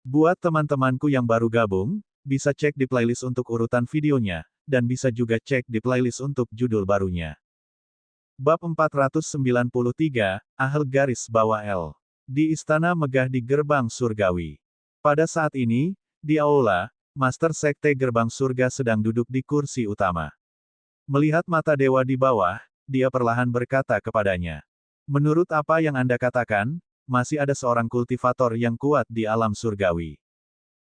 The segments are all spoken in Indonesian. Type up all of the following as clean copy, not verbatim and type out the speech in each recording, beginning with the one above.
Buat teman-temanku yang baru gabung, bisa cek di playlist untuk urutan videonya, dan bisa juga cek di playlist untuk judul barunya. Bab 493, Ahel garis bawah L. Di Istana Megah di Gerbang Surgawi. Pada saat ini, di aula, Master Sekte Gerbang Surga sedang duduk di kursi utama. Melihat mata dewa di bawah, dia perlahan berkata kepadanya. Menurut apa yang Anda katakan, masih ada seorang kultivator yang kuat di alam surgawi.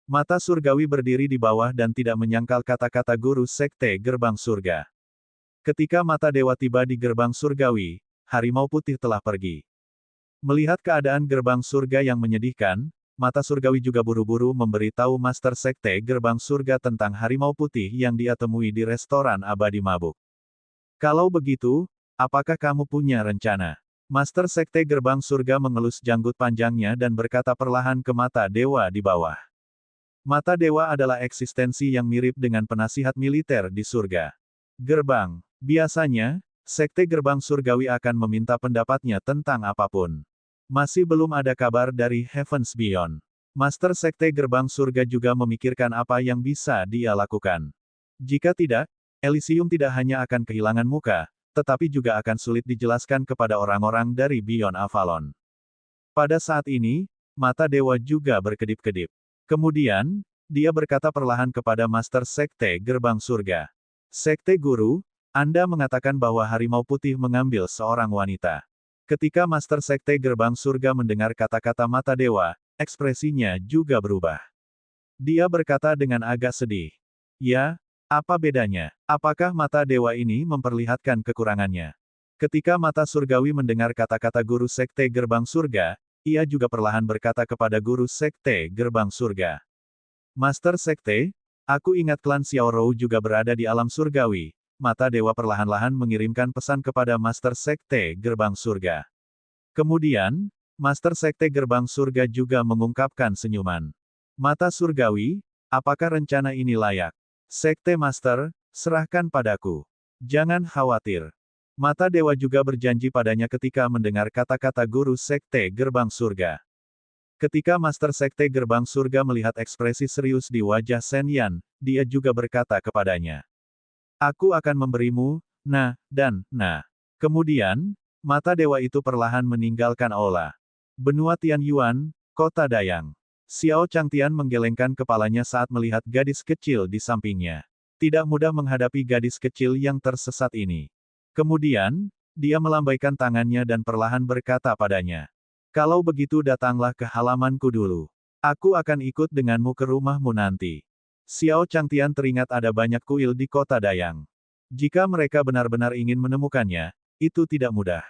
Mata surgawi berdiri di bawah dan tidak menyangkal kata-kata guru Sekte Gerbang Surga. Ketika mata dewa tiba di gerbang surgawi, harimau putih telah pergi. Melihat keadaan gerbang surga yang menyedihkan, mata surgawi juga buru-buru memberitahu Master Sekte Gerbang Surga tentang harimau putih yang dia temui di restoran abadi mabuk. Kalau begitu, apakah kamu punya rencana? Master Sekte Gerbang Surga mengelus janggut panjangnya dan berkata perlahan ke mata dewa di bawah. Mata dewa adalah eksistensi yang mirip dengan penasihat militer di surga. Gerbang. Biasanya, Sekte Gerbang Surgawi akan meminta pendapatnya tentang apapun. Masih belum ada kabar dari Heavens Beyond. Master Sekte Gerbang Surga juga memikirkan apa yang bisa dia lakukan. Jika tidak, Elysium tidak hanya akan kehilangan muka, tetapi juga akan sulit dijelaskan kepada orang-orang dari Beyond Avalon. Pada saat ini, mata dewa juga berkedip-kedip. Kemudian, dia berkata perlahan kepada Master Sekte Gerbang Surga. Sekte Guru, Anda mengatakan bahwa harimau putih mengambil seorang wanita. Ketika Master Sekte Gerbang Surga mendengar kata-kata mata dewa, ekspresinya juga berubah. Dia berkata dengan agak sedih. Ya, apa bedanya? Apakah mata dewa ini memperlihatkan kekurangannya? Ketika mata surgawi mendengar kata-kata guru Sekte Gerbang Surga, ia juga perlahan berkata kepada guru Sekte Gerbang Surga. Master Sekte, aku ingat klan Xiao Rou juga berada di alam surgawi. Mata dewa perlahan-lahan mengirimkan pesan kepada Master Sekte Gerbang Surga. Kemudian, Master Sekte Gerbang Surga juga mengungkapkan senyuman. Mata surgawi, apakah rencana ini layak? Sekte Master, serahkan padaku. Jangan khawatir. Mata dewa juga berjanji padanya ketika mendengar kata-kata guru Sekte Gerbang Surga. Ketika Master Sekte Gerbang Surga melihat ekspresi serius di wajah Shen Yan, dia juga berkata kepadanya. Aku akan memberimu, dan. Kemudian, mata dewa itu perlahan meninggalkan aula. Benua Tianyuan, Kota Dayang. Xiao Changtian menggelengkan kepalanya saat melihat gadis kecil di sampingnya. Tidak mudah menghadapi gadis kecil yang tersesat ini. Kemudian, dia melambaikan tangannya dan perlahan berkata padanya. Kalau begitu datanglah ke halamanku dulu. Aku akan ikut denganmu ke rumahmu nanti. Xiao Changtian teringat ada banyak kuil di kota Dayang. Jika mereka benar-benar ingin menemukannya, itu tidak mudah.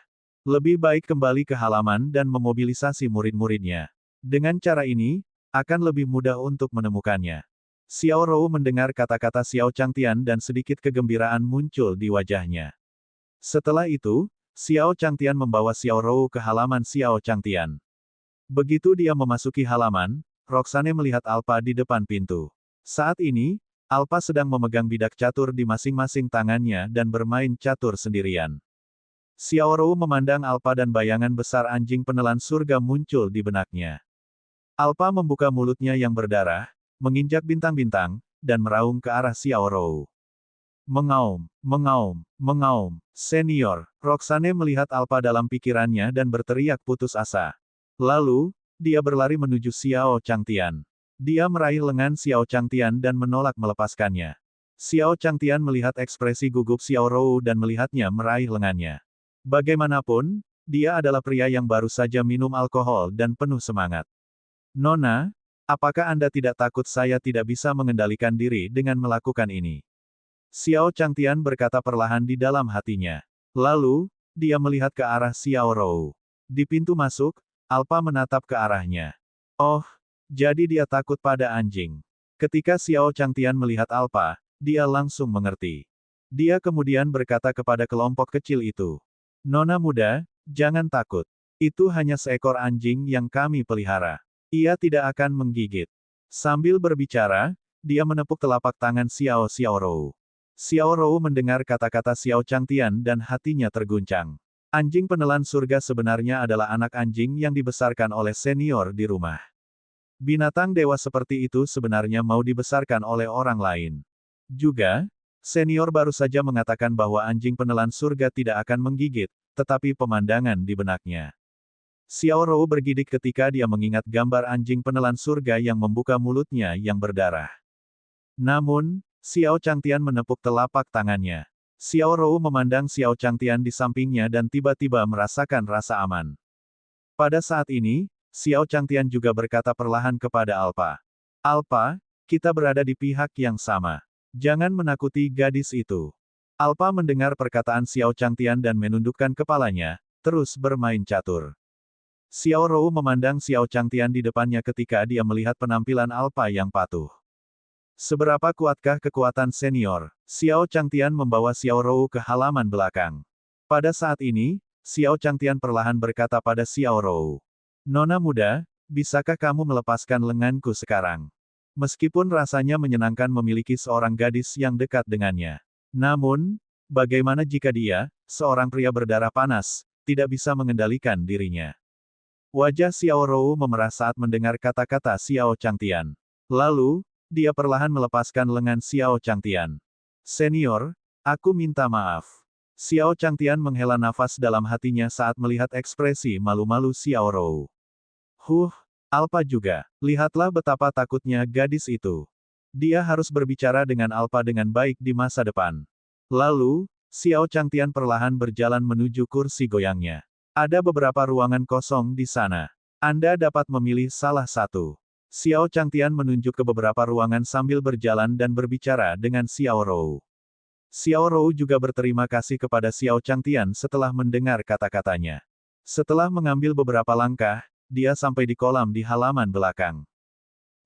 Lebih baik kembali ke halaman dan memobilisasi murid-muridnya. Dengan cara ini, akan lebih mudah untuk menemukannya. Xiao Rou mendengar kata-kata Xiao Changtian dan sedikit kegembiraan muncul di wajahnya. Setelah itu, Xiao Changtian membawa Xiao Rou ke halaman Xiao Changtian. Begitu dia memasuki halaman, Roxane melihat Alpa di depan pintu. Saat ini, Alpa sedang memegang bidak catur di masing-masing tangannya dan bermain catur sendirian. Xiao Rou memandang Alpa dan bayangan besar anjing penelan surga muncul di benaknya. Alpa membuka mulutnya yang berdarah, menginjak bintang-bintang, dan meraung ke arah Xiao Rou. Mengaum, mengaum, mengaum. Senior, Roxane melihat Alpa dalam pikirannya dan berteriak putus asa. Lalu, dia berlari menuju Xiao Changtian. Dia meraih lengan Xiao Changtian dan menolak melepaskannya. Xiao Changtian melihat ekspresi gugup Xiao Rou dan melihatnya meraih lengannya. Bagaimanapun, dia adalah pria yang baru saja minum alkohol dan penuh semangat. Nona, apakah Anda tidak takut saya tidak bisa mengendalikan diri dengan melakukan ini? Xiao Changtian berkata perlahan di dalam hatinya. Lalu, dia melihat ke arah Xiao Rou. Di pintu masuk, Alpa menatap ke arahnya. Oh, jadi dia takut pada anjing. Ketika Xiao Changtian melihat Alpa, dia langsung mengerti. Dia kemudian berkata kepada kelompok kecil itu. Nona muda, jangan takut. Itu hanya seekor anjing yang kami pelihara. Ia tidak akan menggigit. Sambil berbicara, dia menepuk telapak tangan Xiao Rou. Xiao Rou mendengar kata-kata Xiao Changtian dan hatinya terguncang. Anjing penelan surga sebenarnya adalah anak anjing yang dibesarkan oleh senior di rumah. Binatang dewa seperti itu sebenarnya mau dibesarkan oleh orang lain. Juga, senior baru saja mengatakan bahwa anjing penelan surga tidak akan menggigit, tetapi pemandangan di benaknya. Xiao Rou bergidik ketika dia mengingat gambar anjing penelan surga yang membuka mulutnya yang berdarah. Namun, Xiao Changtian menepuk telapak tangannya. Xiao Rou memandang Xiao Changtian di sampingnya dan tiba-tiba merasakan rasa aman. Pada saat ini, Xiao Changtian juga berkata perlahan kepada Alpa. Alpa, kita berada di pihak yang sama. Jangan menakuti gadis itu. Alpa mendengar perkataan Xiao Changtian dan menundukkan kepalanya, terus bermain catur. Xiao Rou memandang Xiao Changtian di depannya ketika dia melihat penampilan Alpa yang patuh. Seberapa kuatkah kekuatan senior? Xiao Changtian membawa Xiao Rou ke halaman belakang. Pada saat ini, Xiao Changtian perlahan berkata pada Xiao Rou. Nona muda, bisakah kamu melepaskan lenganku sekarang? Meskipun rasanya menyenangkan memiliki seorang gadis yang dekat dengannya. Namun, bagaimana jika dia, seorang pria berdarah panas, tidak bisa mengendalikan dirinya? Wajah Xiao Rou memerah saat mendengar kata-kata Xiao Changtian. Lalu, dia perlahan melepaskan lengan Xiao Changtian. Senior, aku minta maaf. Xiao Changtian menghela nafas dalam hatinya saat melihat ekspresi malu-malu Xiao Rou. Alpa juga. Lihatlah betapa takutnya gadis itu. Dia harus berbicara dengan Alpa dengan baik di masa depan. Lalu, Xiao Changtian perlahan berjalan menuju kursi goyangnya. Ada beberapa ruangan kosong di sana. Anda dapat memilih salah satu. Xiao Changtian menunjuk ke beberapa ruangan sambil berjalan dan berbicara dengan Xiao Rou. Xiao Rou juga berterima kasih kepada Xiao Changtian setelah mendengar kata-katanya. Setelah mengambil beberapa langkah, dia sampai di kolam di halaman belakang.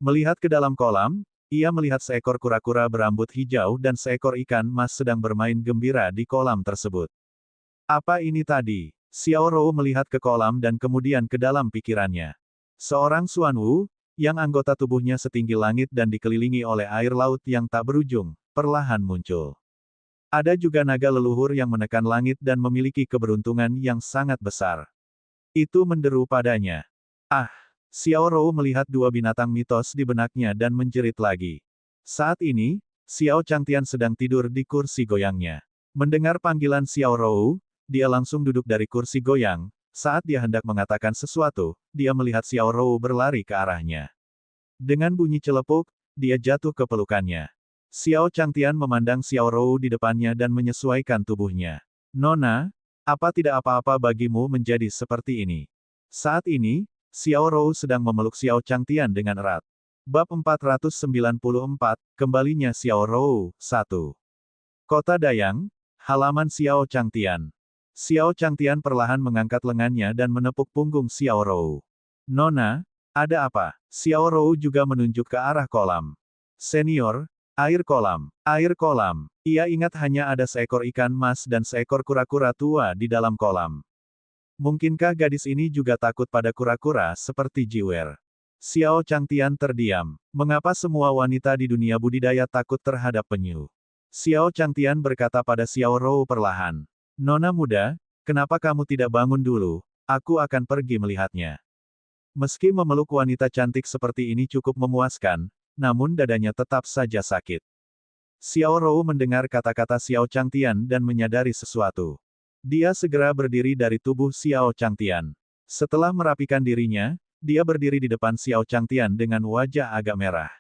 Melihat ke dalam kolam, ia melihat seekor kura-kura berambut hijau dan seekor ikan mas sedang bermain gembira di kolam tersebut. Apa ini tadi? Xiao Rou melihat ke kolam dan kemudian ke dalam pikirannya. Seorang Xuan Wu, yang anggota tubuhnya setinggi langit dan dikelilingi oleh air laut yang tak berujung, perlahan muncul. Ada juga naga leluhur yang menekan langit dan memiliki keberuntungan yang sangat besar. Itu menderu padanya. Xiao Rou melihat dua binatang mitos di benaknya dan menjerit lagi. Saat ini, Xiao Changtian sedang tidur di kursi goyangnya. Mendengar panggilan Xiao Rou, dia langsung duduk dari kursi goyang. Saat dia hendak mengatakan sesuatu, dia melihat Xiao Rou berlari ke arahnya. Dengan bunyi celepuk, dia jatuh ke pelukannya. Xiao Changtian memandang Xiao Rou di depannya dan menyesuaikan tubuhnya. Nona, apa tidak apa-apa bagimu menjadi seperti ini? Saat ini, Xiao Rou sedang memeluk Xiao Changtian dengan erat. Bab 494, Kembalinya Xiao Rou, 1. Kota Dayang, halaman Xiao Changtian. Xiao Changtian perlahan mengangkat lengannya dan menepuk punggung Xiao Rou. Nona, ada apa? Xiao Rou juga menunjuk ke arah kolam. Senior, air kolam. Air kolam. Ia ingat hanya ada seekor ikan mas dan seekor kura-kura tua di dalam kolam. Mungkinkah gadis ini juga takut pada kura-kura seperti Jiwer? Xiao Changtian terdiam. Mengapa semua wanita di dunia budidaya takut terhadap penyu? Xiao Changtian berkata pada Xiao Rou perlahan. Nona muda, kenapa kamu tidak bangun dulu? Aku akan pergi melihatnya. Meski memeluk wanita cantik seperti ini cukup memuaskan, namun dadanya tetap saja sakit. Xiao Rou mendengar kata-kata Xiao Changtian dan menyadari sesuatu. Dia segera berdiri dari tubuh Xiao Changtian. Setelah merapikan dirinya, dia berdiri di depan Xiao Changtian dengan wajah agak merah.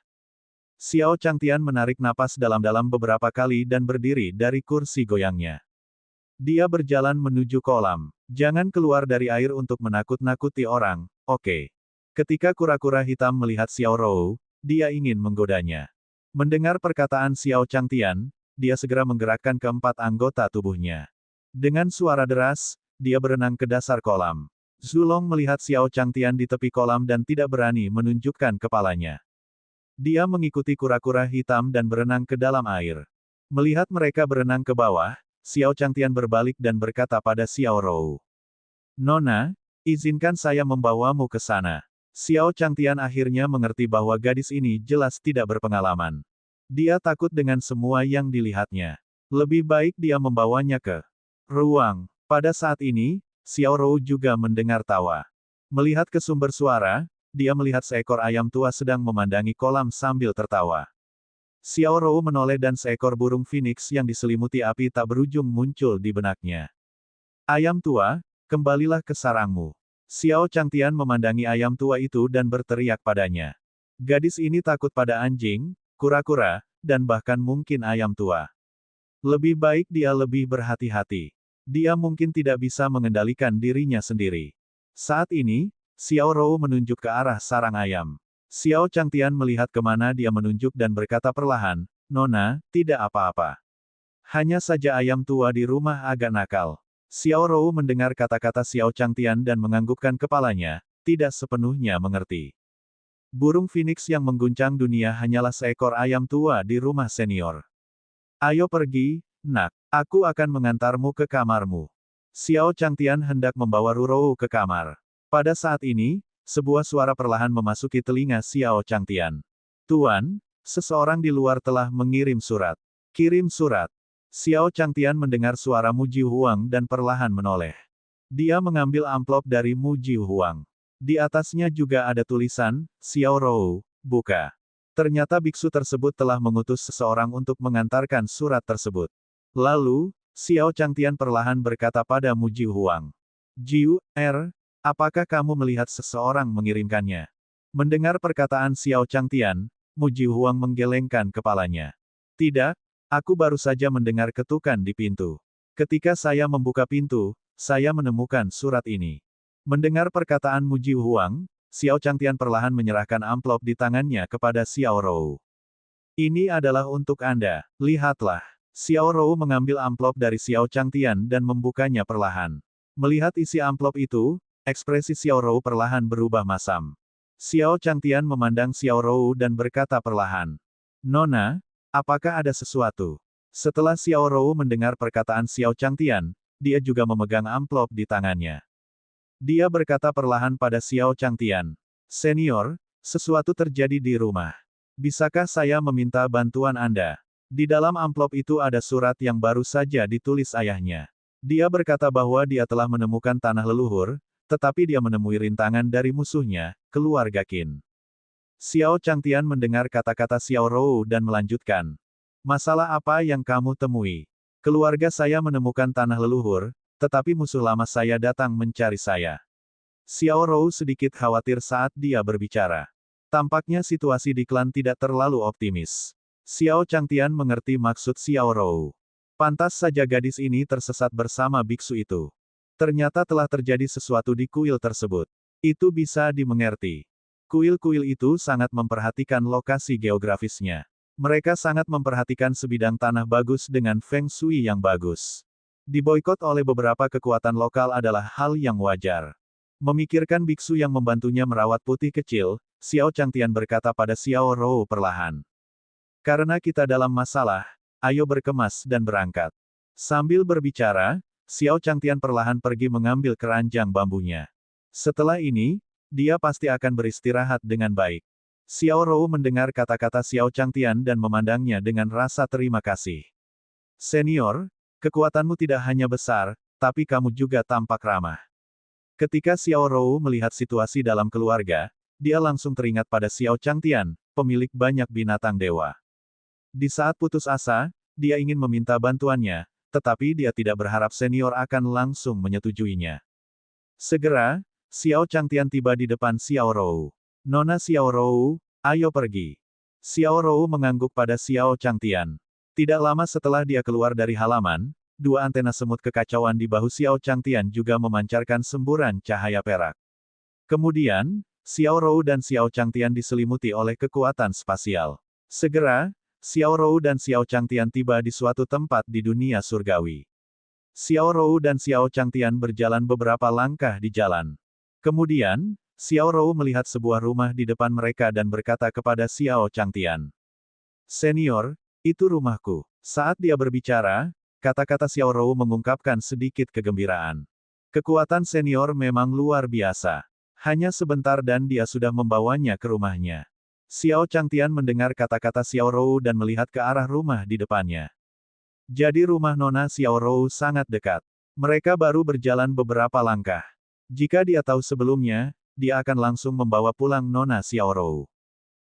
Xiao Changtian menarik napas dalam-dalam beberapa kali dan berdiri dari kursi goyangnya. Dia berjalan menuju kolam. Jangan keluar dari air untuk menakut-nakuti orang, oke? Ketika kura-kura hitam melihat Xiao Rou, dia ingin menggodanya. Mendengar perkataan Xiao Changtian, dia segera menggerakkan keempat anggota tubuhnya. Dengan suara deras, dia berenang ke dasar kolam. Zulong melihat Xiao Changtian di tepi kolam dan tidak berani menunjukkan kepalanya. Dia mengikuti kura-kura hitam dan berenang ke dalam air. Melihat mereka berenang ke bawah, Xiao Changtian berbalik dan berkata pada Xiao Rou. Nona, izinkan saya membawamu ke sana. Xiao Changtian akhirnya mengerti bahwa gadis ini jelas tidak berpengalaman. Dia takut dengan semua yang dilihatnya. Lebih baik dia membawanya ke ruang. Pada saat ini, Xiao Rou juga mendengar tawa. Melihat ke sumber suara, dia melihat seekor ayam tua sedang memandangi kolam sambil tertawa. Xiao Rou menoleh dan seekor burung phoenix yang diselimuti api tak berujung muncul di benaknya. Ayam tua, kembalilah ke sarangmu. Xiao Changtian memandangi ayam tua itu dan berteriak padanya. Gadis ini takut pada anjing, kura-kura, dan bahkan mungkin ayam tua. Lebih baik dia lebih berhati-hati. Dia mungkin tidak bisa mengendalikan dirinya sendiri. Saat ini, Xiao Rou menunjuk ke arah sarang ayam. Xiao Changtian melihat kemana dia menunjuk dan berkata perlahan, "Nona, tidak apa-apa. Hanya saja ayam tua di rumah agak nakal." Xiao Rou mendengar kata-kata Xiao Changtian dan menganggukkan kepalanya, tidak sepenuhnya mengerti. Burung phoenix yang mengguncang dunia hanyalah seekor ayam tua di rumah senior. Ayo pergi, nak. Aku akan mengantarmu ke kamarmu. Xiao Changtian hendak membawa Rurou ke kamar. Pada saat ini, sebuah suara perlahan memasuki telinga Xiao Changtian. Tuan, seseorang di luar telah mengirim surat. Kirim surat. Xiao Changtian mendengar suara Mu Jihuang dan perlahan menoleh. Dia mengambil amplop dari Mu Jihuang. Di atasnya juga ada tulisan, Xiao Rou, buka. Ternyata biksu tersebut telah mengutus seseorang untuk mengantarkan surat tersebut. Lalu, Xiao Changtian perlahan berkata pada Mu Jihuang. Jiu, apakah kamu melihat seseorang mengirimkannya? Mendengar perkataan Xiao Changtian, Mu Jihuang menggelengkan kepalanya. Tidak, aku baru saja mendengar ketukan di pintu. Ketika saya membuka pintu, saya menemukan surat ini. Mendengar perkataan Mu Jihuang, Xiao Changtian perlahan menyerahkan amplop di tangannya kepada Xiao Rou. Ini adalah untuk Anda, lihatlah. Xiao Rou mengambil amplop dari Xiao Changtian dan membukanya perlahan. Melihat isi amplop itu, ekspresi Xiao Rou perlahan berubah masam. Xiao Changtian memandang Xiao Rou dan berkata perlahan. Nona, apakah ada sesuatu? Setelah Xiao Rou mendengar perkataan Xiao Changtian, dia juga memegang amplop di tangannya. Dia berkata perlahan pada Xiao Changtian. Senior, sesuatu terjadi di rumah. Bisakah saya meminta bantuan Anda? Di dalam amplop itu ada surat yang baru saja ditulis ayahnya. Dia berkata bahwa dia telah menemukan tanah leluhur, tetapi dia menemui rintangan dari musuhnya, keluarga Qin. Xiao Changtian mendengar kata-kata Xiao Rou dan melanjutkan. Masalah apa yang kamu temui? Keluarga saya menemukan tanah leluhur, tetapi musuh lama saya datang mencari saya. Xiao Rou sedikit khawatir saat dia berbicara. Tampaknya situasi di klan tidak terlalu optimis. Xiao Changtian mengerti maksud Xiao Rou. Pantas saja gadis ini tersesat bersama biksu itu. Ternyata telah terjadi sesuatu di kuil tersebut. Itu bisa dimengerti. Kuil-kuil itu sangat memperhatikan lokasi geografisnya. Mereka sangat memperhatikan sebidang tanah bagus dengan feng shui yang bagus. Diboikot oleh beberapa kekuatan lokal adalah hal yang wajar. Memikirkan biksu yang membantunya merawat putih kecil, Xiao Changtian berkata pada Xiao Rou perlahan. Karena kita dalam masalah, ayo berkemas dan berangkat. Sambil berbicara, Xiao Changtian perlahan pergi mengambil keranjang bambunya. Setelah ini, dia pasti akan beristirahat dengan baik. Xiao Rou mendengar kata-kata Xiao Changtian dan memandangnya dengan rasa terima kasih. Senior, kekuatanmu tidak hanya besar, tapi kamu juga tampak ramah. Ketika Xiao Rou melihat situasi dalam keluarga, dia langsung teringat pada Xiao Changtian, pemilik banyak binatang dewa. Di saat putus asa, dia ingin meminta bantuannya, tetapi dia tidak berharap senior akan langsung menyetujuinya. Segera, Xiao Changtian tiba di depan Xiao Rou. Nona Xiao Rou, ayo pergi. Xiao Rou mengangguk pada Xiao Changtian. Tidak lama setelah dia keluar dari halaman, dua antena semut kekacauan di bahu Xiao Changtian juga memancarkan semburan cahaya perak. Kemudian, Xiao Rou dan Xiao Changtian diselimuti oleh kekuatan spasial. Segera, Xiao Rou dan Xiao Changtian tiba di suatu tempat di dunia surgawi. Xiao Rou dan Xiao Changtian berjalan beberapa langkah di jalan. Kemudian, Xiao Rou melihat sebuah rumah di depan mereka dan berkata kepada Xiao Changtian. Senior, itu rumahku. Saat dia berbicara, kata-kata Xiao Rou mengungkapkan sedikit kegembiraan. Kekuatan senior memang luar biasa. Hanya sebentar dan dia sudah membawanya ke rumahnya. Xiao Changtian mendengar kata-kata Xiao Rou dan melihat ke arah rumah di depannya. Jadi rumah Nona Xiao Rou sangat dekat. Mereka baru berjalan beberapa langkah. Jika dia tahu sebelumnya, dia akan langsung membawa pulang Nona Xiaorou.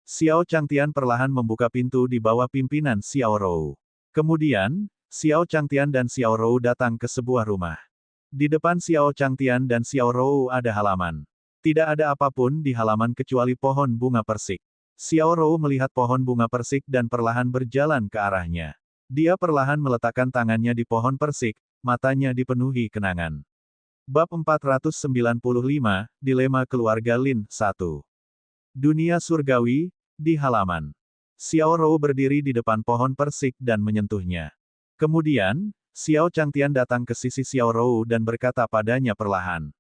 Xiao Changtian perlahan membuka pintu di bawah pimpinan Xiaorou. Kemudian, Xiao Changtian dan Xiaorou datang ke sebuah rumah. Di depan Xiao Changtian dan Xiaorou ada halaman. Tidak ada apapun di halaman kecuali pohon bunga persik. Xiaorou melihat pohon bunga persik dan perlahan berjalan ke arahnya. Dia perlahan meletakkan tangannya di pohon persik, matanya dipenuhi kenangan. Bab 495, Dilema Keluarga Lin 1. Dunia surgawi, di halaman. Xiaorou berdiri di depan pohon persik dan menyentuhnya. Kemudian, Xiao Changtian datang ke sisi Xiaorou dan berkata padanya perlahan.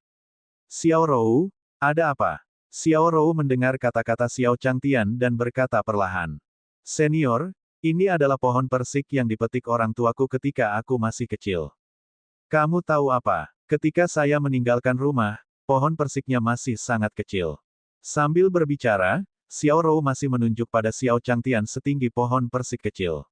Xiaorou, ada apa? Xiaorou mendengar kata-kata Xiao Changtian dan berkata perlahan. Senior, ini adalah pohon persik yang dipetik orang tuaku ketika aku masih kecil. Kamu tahu apa? Ketika saya meninggalkan rumah, pohon persiknya masih sangat kecil. Sambil berbicara, Xiaorou masih menunjuk pada Xiao Changtian setinggi pohon persik kecil.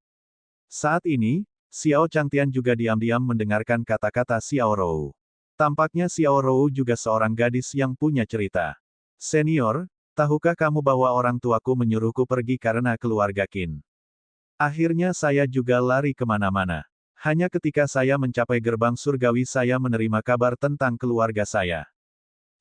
Saat ini, Xiao Changtian juga diam-diam mendengarkan kata-kata Xiaorou. Tampaknya Xiaorou juga seorang gadis yang punya cerita. Senior, tahukah kamu bahwa orang tuaku menyuruhku pergi karena keluarga Qin? Akhirnya saya juga lari kemana-mana. Hanya ketika saya mencapai gerbang surgawi saya menerima kabar tentang keluarga saya.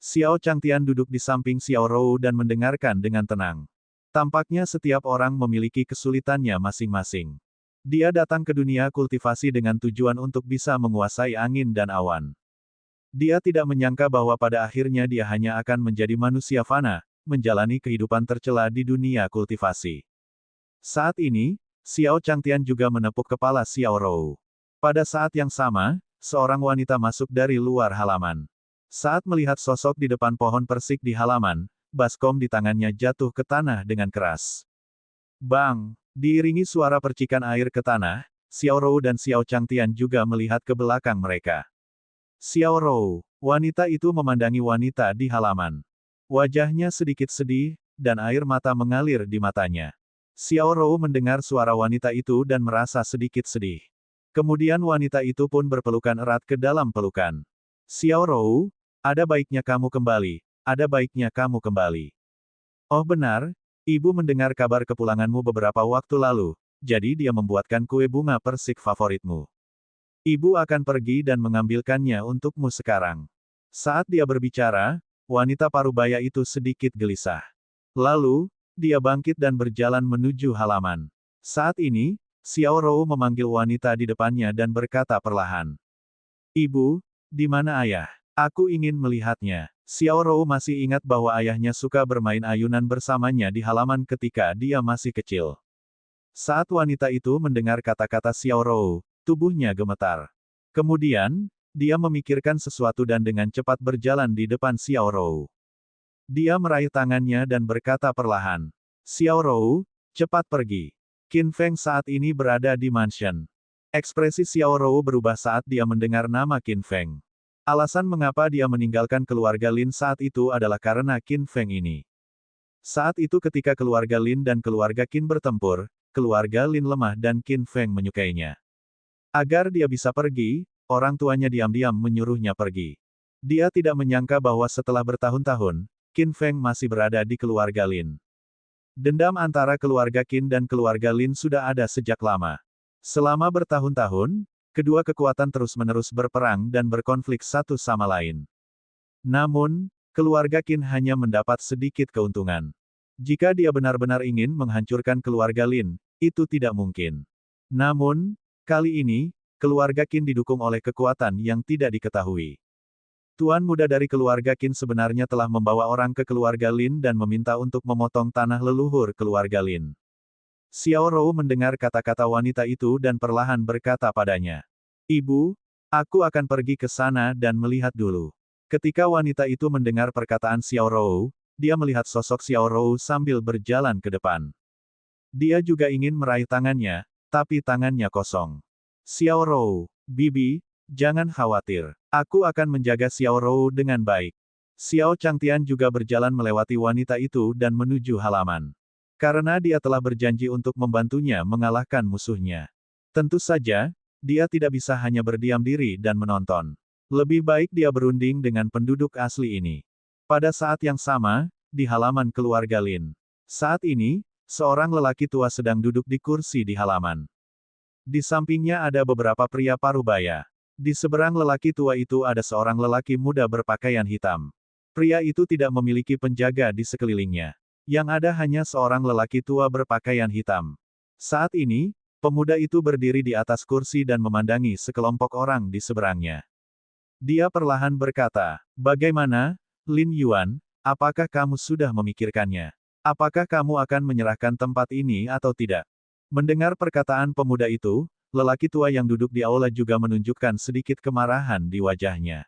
Xiao Changtian duduk di samping Xiaorou dan mendengarkan dengan tenang. Tampaknya setiap orang memiliki kesulitannya masing-masing. Dia datang ke dunia kultivasi dengan tujuan untuk bisa menguasai angin dan awan. Dia tidak menyangka bahwa pada akhirnya dia hanya akan menjadi manusia fana, menjalani kehidupan tercela di dunia kultivasi. Saat ini, Xiao Changtian juga menepuk kepala Xiaorou. Pada saat yang sama, seorang wanita masuk dari luar halaman. Saat melihat sosok di depan pohon persik di halaman, baskom di tangannya jatuh ke tanah dengan keras. Bang! Diiringi suara percikan air ke tanah, Xiaorou dan Xiao Changtian juga melihat ke belakang mereka. Xiaorou, wanita itu memandangi wanita di halaman. Wajahnya sedikit sedih, dan air mata mengalir di matanya. Xiaorou mendengar suara wanita itu dan merasa sedikit sedih. Kemudian wanita itu pun berpelukan erat ke dalam pelukan. Xiaorou, ada baiknya kamu kembali, ada baiknya kamu kembali. Oh benar, ibu mendengar kabar kepulanganmu beberapa waktu lalu, jadi dia membuatkan kue bunga persik favoritmu. Ibu akan pergi dan mengambilkannya untukmu sekarang. Saat dia berbicara, wanita parubaya itu sedikit gelisah. Lalu, dia bangkit dan berjalan menuju halaman. Saat ini, Xiaorou memanggil wanita di depannya dan berkata perlahan. Ibu, di mana ayah? Aku ingin melihatnya. Xiaorou masih ingat bahwa ayahnya suka bermain ayunan bersamanya di halaman ketika dia masih kecil. Saat wanita itu mendengar kata-kata Xiaorou, tubuhnya gemetar. Kemudian, dia memikirkan sesuatu dan dengan cepat berjalan di depan Xiaorou. Dia meraih tangannya dan berkata perlahan. Xiaorou, cepat pergi. Qin Feng saat ini berada di mansion. Ekspresi Xiaorou berubah saat dia mendengar nama Qin Feng. Alasan mengapa dia meninggalkan keluarga Lin saat itu adalah karena Qin Feng ini. Saat itu ketika keluarga Lin dan keluarga Qin bertempur, keluarga Lin lemah dan Qin Feng menyukainya. Agar dia bisa pergi, orang tuanya diam-diam menyuruhnya pergi. Dia tidak menyangka bahwa setelah bertahun-tahun, Qin Feng masih berada di keluarga Lin. Dendam antara keluarga Qin dan keluarga Lin sudah ada sejak lama. Selama bertahun-tahun, kedua kekuatan terus-menerus berperang dan berkonflik satu sama lain. Namun, keluarga Qin hanya mendapat sedikit keuntungan. Jika dia benar-benar ingin menghancurkan keluarga Lin, itu tidak mungkin. Namun, kali ini, keluarga Qin didukung oleh kekuatan yang tidak diketahui. Tuan muda dari keluarga Qin sebenarnya telah membawa orang ke keluarga Lin dan meminta untuk memotong tanah leluhur keluarga Lin. Xiaorou mendengar kata-kata wanita itu dan perlahan berkata padanya. Ibu, aku akan pergi ke sana dan melihat dulu. Ketika wanita itu mendengar perkataan Xiaorou, dia melihat sosok Xiaorou sambil berjalan ke depan. Dia juga ingin meraih tangannya, tapi tangannya kosong. Xiaorou, bibi, jangan khawatir. Aku akan menjaga Xiaorou dengan baik. Xiao Changtian juga berjalan melewati wanita itu dan menuju halaman. Karena dia telah berjanji untuk membantunya mengalahkan musuhnya. Tentu saja, dia tidak bisa hanya berdiam diri dan menonton. Lebih baik dia berunding dengan penduduk asli ini. Pada saat yang sama, di halaman keluarga Lin. Saat ini, seorang lelaki tua sedang duduk di kursi di halaman. Di sampingnya ada beberapa pria parubaya. Di seberang lelaki tua itu ada seorang lelaki muda berpakaian hitam. Pria itu tidak memiliki penjaga di sekelilingnya. Yang ada hanya seorang lelaki tua berpakaian hitam. Saat ini, pemuda itu berdiri di atas kursi dan memandangi sekelompok orang di seberangnya. Dia perlahan berkata, "Bagaimana, Lin Yuan, apakah kamu sudah memikirkannya? Apakah kamu akan menyerahkan tempat ini atau tidak?" Mendengar perkataan pemuda itu, lelaki tua yang duduk di aula juga menunjukkan sedikit kemarahan di wajahnya.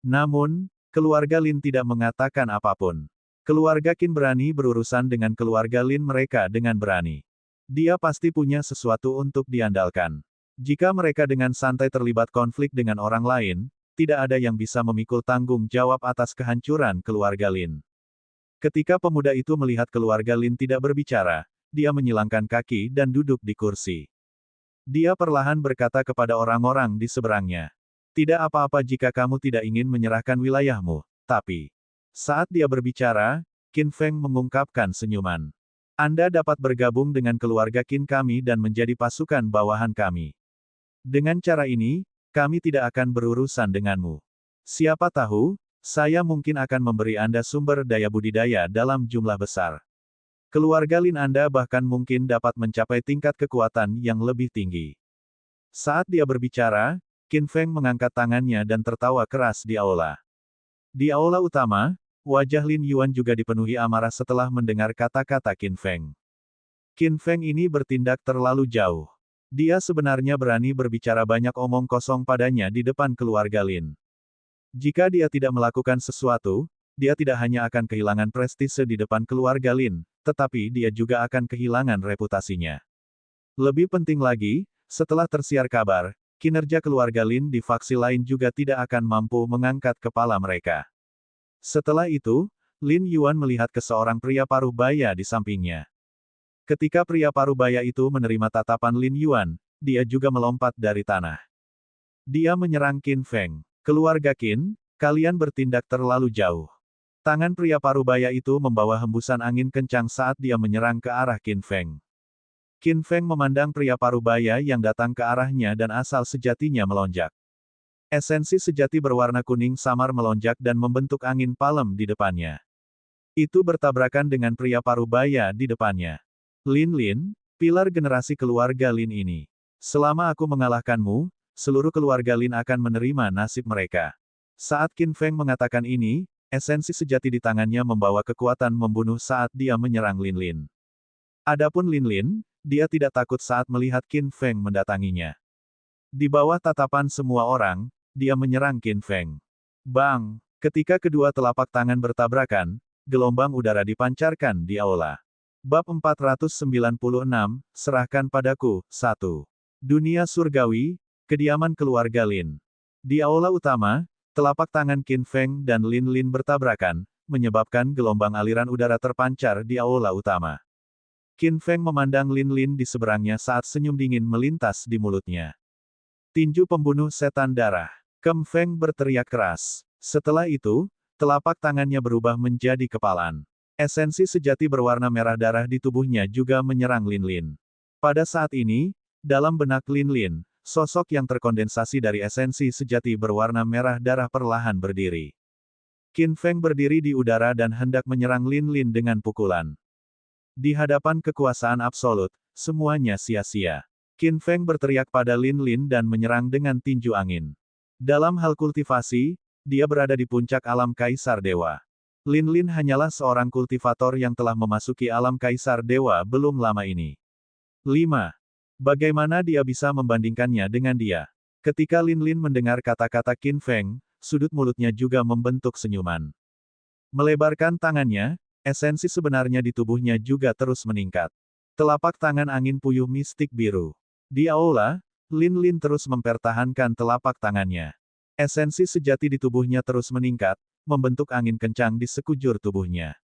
Namun, keluarga Lin tidak mengatakan apapun. Keluarga Qin berani berurusan dengan keluarga Lin mereka dengan berani. Dia pasti punya sesuatu untuk diandalkan. Jika mereka dengan santai terlibat konflik dengan orang lain, tidak ada yang bisa memikul tanggung jawab atas kehancuran keluarga Lin. Ketika pemuda itu melihat keluarga Lin tidak berbicara, dia menyilangkan kaki dan duduk di kursi. Dia perlahan berkata kepada orang-orang di seberangnya, "Tidak apa-apa jika kamu tidak ingin menyerahkan wilayahmu, tapi..." Saat dia berbicara, Qin Feng mengungkapkan senyuman. "Anda dapat bergabung dengan keluarga Qin kami dan menjadi pasukan bawahan kami. Dengan cara ini, kami tidak akan berurusan denganmu. Siapa tahu, saya mungkin akan memberi Anda sumber daya budidaya dalam jumlah besar. Keluarga Lin Anda bahkan mungkin dapat mencapai tingkat kekuatan yang lebih tinggi." Saat dia berbicara, Qin Feng mengangkat tangannya dan tertawa keras di aula. Di aula utama, wajah Lin Yuan juga dipenuhi amarah setelah mendengar kata-kata Qin Feng. Qin Feng ini bertindak terlalu jauh. Dia sebenarnya berani berbicara banyak omong kosong padanya di depan keluarga Lin. Jika dia tidak melakukan sesuatu, dia tidak hanya akan kehilangan prestise di depan keluarga Lin, tetapi dia juga akan kehilangan reputasinya. Lebih penting lagi, setelah tersiar kabar, kinerja keluarga Lin di faksi lain juga tidak akan mampu mengangkat kepala mereka. Setelah itu, Lin Yuan melihat ke seorang pria parubaya di sampingnya. Ketika pria parubaya itu menerima tatapan Lin Yuan, dia juga melompat dari tanah. Dia menyerang Qin Feng. "Keluarga Qin, kalian bertindak terlalu jauh." Tangan pria parubaya itu membawa hembusan angin kencang saat dia menyerang ke arah Qin Feng. Qin Feng memandang pria parubaya yang datang ke arahnya dan asal sejatinya melonjak. Esensi sejati berwarna kuning samar melonjak dan membentuk angin palem di depannya. Itu bertabrakan dengan pria parubaya di depannya. "Lin Lin, pilar generasi keluarga Lin ini. Selama aku mengalahkanmu, seluruh keluarga Lin akan menerima nasib mereka." Saat Qin Feng mengatakan ini, esensi sejati di tangannya membawa kekuatan membunuh saat dia menyerang Lin Lin. Adapun Lin Lin, dia tidak takut saat melihat Qin Feng mendatanginya. Di bawah tatapan semua orang, dia menyerang Qin Feng. Bang! Ketika kedua telapak tangan bertabrakan, gelombang udara dipancarkan di aula. Bab 496, Serahkan padaku, 1. Dunia surgawi, kediaman keluarga Lin. Di aula utama, telapak tangan Qin Feng dan Lin Lin bertabrakan, menyebabkan gelombang aliran udara terpancar di aula utama. Qin Feng memandang Lin Lin di seberangnya saat senyum dingin melintas di mulutnya. "Tinju pembunuh setan darah." Kem Feng berteriak keras. Setelah itu, telapak tangannya berubah menjadi kepalan. Esensi sejati berwarna merah darah di tubuhnya juga menyerang Lin Lin. Pada saat ini, dalam benak Lin Lin, sosok yang terkondensasi dari esensi sejati berwarna merah darah perlahan berdiri. Qin Feng berdiri di udara dan hendak menyerang Lin Lin dengan pukulan. Di hadapan kekuasaan absolut, semuanya sia-sia. Qin Feng berteriak pada Lin Lin dan menyerang dengan tinju angin. Dalam hal kultivasi, dia berada di puncak alam Kaisar Dewa. Lin Lin hanyalah seorang kultivator yang telah memasuki alam Kaisar Dewa belum lama ini. 5. Bagaimana dia bisa membandingkannya dengan dia? Ketika Lin Lin mendengar kata-kata Qin Feng, sudut mulutnya juga membentuk senyuman. Melebarkan tangannya, esensi sebenarnya di tubuhnya juga terus meningkat. Telapak tangan angin puyuh mistik biru. Di aula, Lin Lin terus mempertahankan telapak tangannya. Esensi sejati di tubuhnya terus meningkat, membentuk angin kencang di sekujur tubuhnya.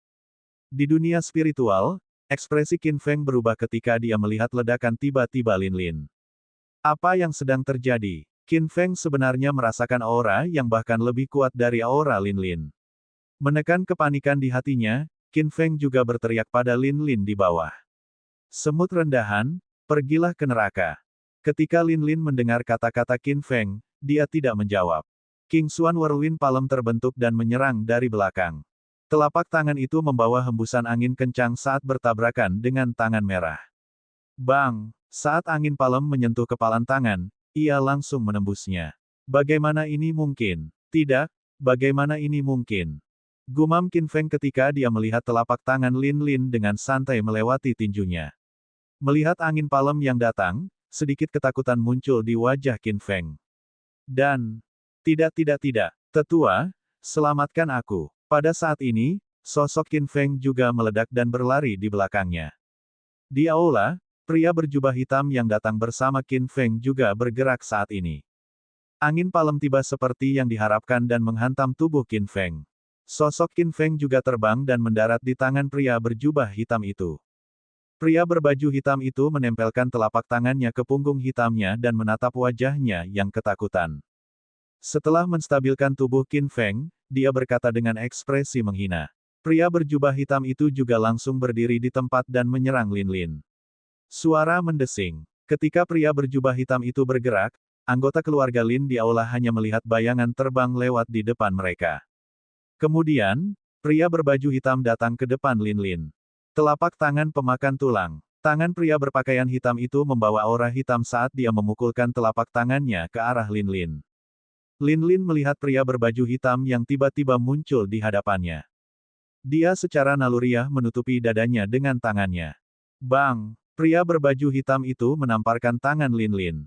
Di dunia spiritual, ekspresi Qin Feng berubah ketika dia melihat ledakan tiba-tiba Lin Lin. Apa yang sedang terjadi? Qin Feng sebenarnya merasakan aura yang bahkan lebih kuat dari aura Lin Lin. Menekan kepanikan di hatinya, Qin Feng juga berteriak pada Lin Lin di bawah. Semut rendahan, pergilah ke neraka. Ketika Lin Lin mendengar kata-kata Qin Feng, dia tidak menjawab. King Xuan Whirlwind Palm terbentuk dan menyerang dari belakang. Telapak tangan itu membawa hembusan angin kencang saat bertabrakan dengan tangan merah. Bang! Saat angin palem menyentuh kepalan tangan, ia langsung menembusnya. Bagaimana ini mungkin? Tidak, bagaimana ini mungkin? Gumam Qin Feng ketika dia melihat telapak tangan Lin Lin dengan santai melewati tinjunya. Melihat angin palem yang datang, sedikit ketakutan muncul di wajah Qin Feng. Dan, tidak, tetua, selamatkan aku. Pada saat ini, sosok Qin Feng juga meledak dan berlari di belakangnya. Di aula, pria berjubah hitam yang datang bersama Qin Feng juga bergerak saat ini. Angin palem tiba seperti yang diharapkan dan menghantam tubuh Qin Feng. Sosok Qin Feng juga terbang dan mendarat di tangan pria berjubah hitam itu. Pria berbaju hitam itu menempelkan telapak tangannya ke punggung hitamnya dan menatap wajahnya yang ketakutan. Setelah menstabilkan tubuh Qin Feng, dia berkata dengan ekspresi menghina. Pria berjubah hitam itu juga langsung berdiri di tempat dan menyerang Lin Lin. Suara mendesing. Ketika pria berjubah hitam itu bergerak, anggota keluarga Lin di aula hanya melihat bayangan terbang lewat di depan mereka. Kemudian, pria berbaju hitam datang ke depan Lin Lin. Telapak tangan pemakan tulang. Tangan pria berpakaian hitam itu membawa aura hitam saat dia memukulkan telapak tangannya ke arah Lin Lin. Lin Lin melihat pria berbaju hitam yang tiba-tiba muncul di hadapannya. Dia secara naluriah menutupi dadanya dengan tangannya. Bang! Pria berbaju hitam itu menamparkan tangan Lin Lin.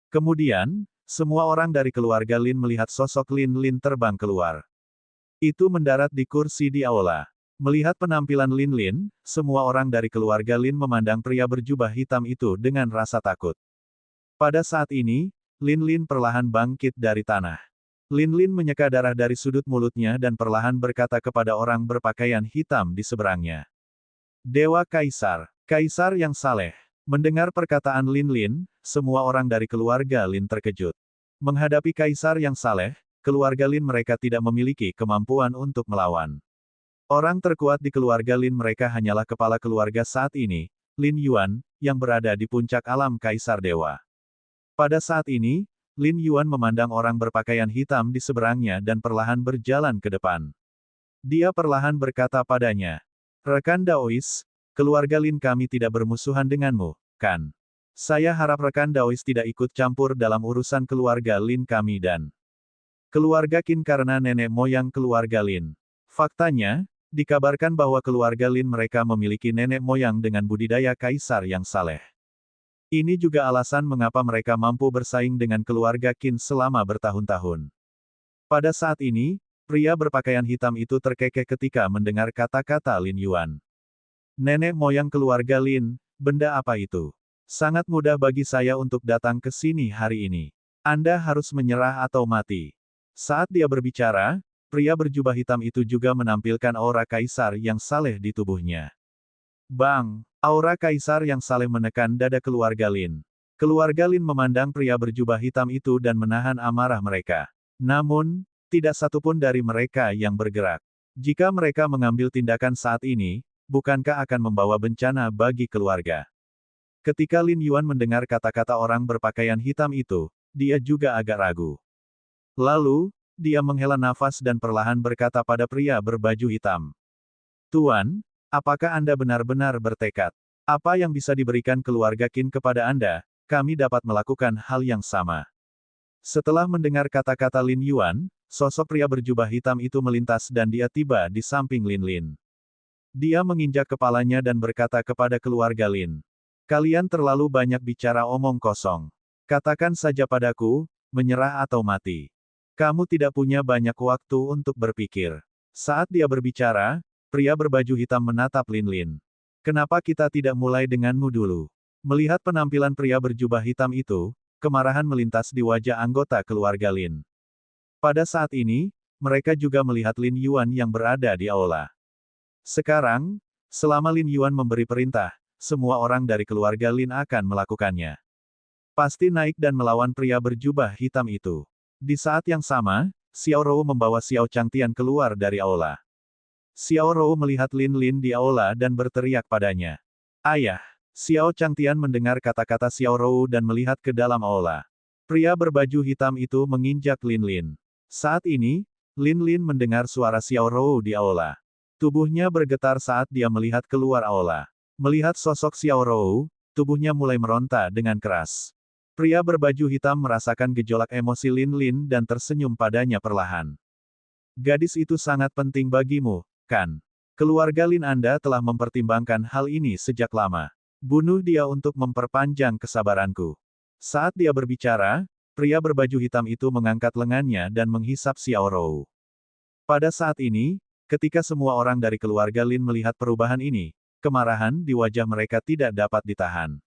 Kemudian, semua orang dari keluarga Lin melihat sosok Lin Lin terbang keluar. Itu mendarat di kursi di aula. Melihat penampilan Lin Lin, semua orang dari keluarga Lin memandang pria berjubah hitam itu dengan rasa takut. Pada saat ini, Lin Lin perlahan bangkit dari tanah. Lin Lin menyeka darah dari sudut mulutnya dan perlahan berkata kepada orang berpakaian hitam di seberangnya. Dewa Kaisar, Kaisar yang saleh. Mendengar perkataan Lin Lin, semua orang dari keluarga Lin terkejut. Menghadapi Kaisar yang saleh, keluarga Lin mereka tidak memiliki kemampuan untuk melawan. Orang terkuat di keluarga Lin mereka hanyalah kepala keluarga saat ini, Lin Yuan, yang berada di puncak alam Kaisar Dewa. Pada saat ini, Lin Yuan memandang orang berpakaian hitam di seberangnya dan perlahan berjalan ke depan. Dia perlahan berkata padanya, Rekan Daois, keluarga Lin kami tidak bermusuhan denganmu, kan? Saya harap rekan Daois tidak ikut campur dalam urusan keluarga Lin kami dan keluarga Qin karena nenek moyang keluarga Lin. Faktanya, dikabarkan bahwa keluarga Lin mereka memiliki nenek moyang dengan budidaya kaisar yang saleh. Ini juga alasan mengapa mereka mampu bersaing dengan keluarga Qin selama bertahun-tahun. Pada saat ini, pria berpakaian hitam itu terkekeh ketika mendengar kata-kata Lin Yuan. Nenek moyang keluarga Lin, benda apa itu? Sangat mudah bagi saya untuk datang ke sini hari ini. Anda harus menyerah atau mati. Saat dia berbicara, pria berjubah hitam itu juga menampilkan aura kaisar yang saleh di tubuhnya. Bang! Aura kaisar yang saleh menekan dada keluarga Lin. Keluarga Lin memandang pria berjubah hitam itu dan menahan amarah mereka. Namun, tidak satupun dari mereka yang bergerak. Jika mereka mengambil tindakan saat ini, bukankah akan membawa bencana bagi keluarga? Ketika Lin Yuan mendengar kata-kata orang berpakaian hitam itu, dia juga agak ragu. Lalu, dia menghela nafas dan perlahan berkata pada pria berbaju hitam. Tuan, apakah Anda benar-benar bertekad? Apa yang bisa diberikan keluarga Qin kepada Anda, kami dapat melakukan hal yang sama. Setelah mendengar kata-kata Lin Yuan, sosok pria berjubah hitam itu melintas dan dia tiba di samping Lin Lin. Dia menginjak kepalanya dan berkata kepada keluarga Lin. Kalian terlalu banyak bicara omong kosong. Katakan saja padaku, menyerah atau mati. Kamu tidak punya banyak waktu untuk berpikir. Saat dia berbicara, pria berbaju hitam menatap Lin Lin. Kenapa kita tidak mulai denganmu dulu? Melihat penampilan pria berjubah hitam itu, kemarahan melintas di wajah anggota keluarga Lin. Pada saat ini, mereka juga melihat Lin Yuan yang berada di aula. Sekarang, selama Lin Yuan memberi perintah, semua orang dari keluarga Lin akan melakukannya. Pasti naik dan melawan pria berjubah hitam itu. Di saat yang sama, Xiao Rou membawa Xiao Changtian keluar dari aula. Xiao Rou melihat Lin Lin di aula dan berteriak padanya. Ayah! Xiao Changtian mendengar kata-kata Xiao Rou dan melihat ke dalam aula. Pria berbaju hitam itu menginjak Lin Lin. Saat ini, Lin Lin mendengar suara Xiao Rou di aula. Tubuhnya bergetar saat dia melihat keluar aula. Melihat sosok Xiao Rou, tubuhnya mulai meronta dengan keras. Pria berbaju hitam merasakan gejolak emosi Lin Lin dan tersenyum padanya perlahan. Gadis itu sangat penting bagimu, kan? Keluarga Lin Anda telah mempertimbangkan hal ini sejak lama. Bunuh dia untuk memperpanjang kesabaranku. Saat dia berbicara, pria berbaju hitam itu mengangkat lengannya dan menghisap Xiao Rou. Pada saat ini, ketika semua orang dari keluarga Lin melihat perubahan ini, kemarahan di wajah mereka tidak dapat ditahan.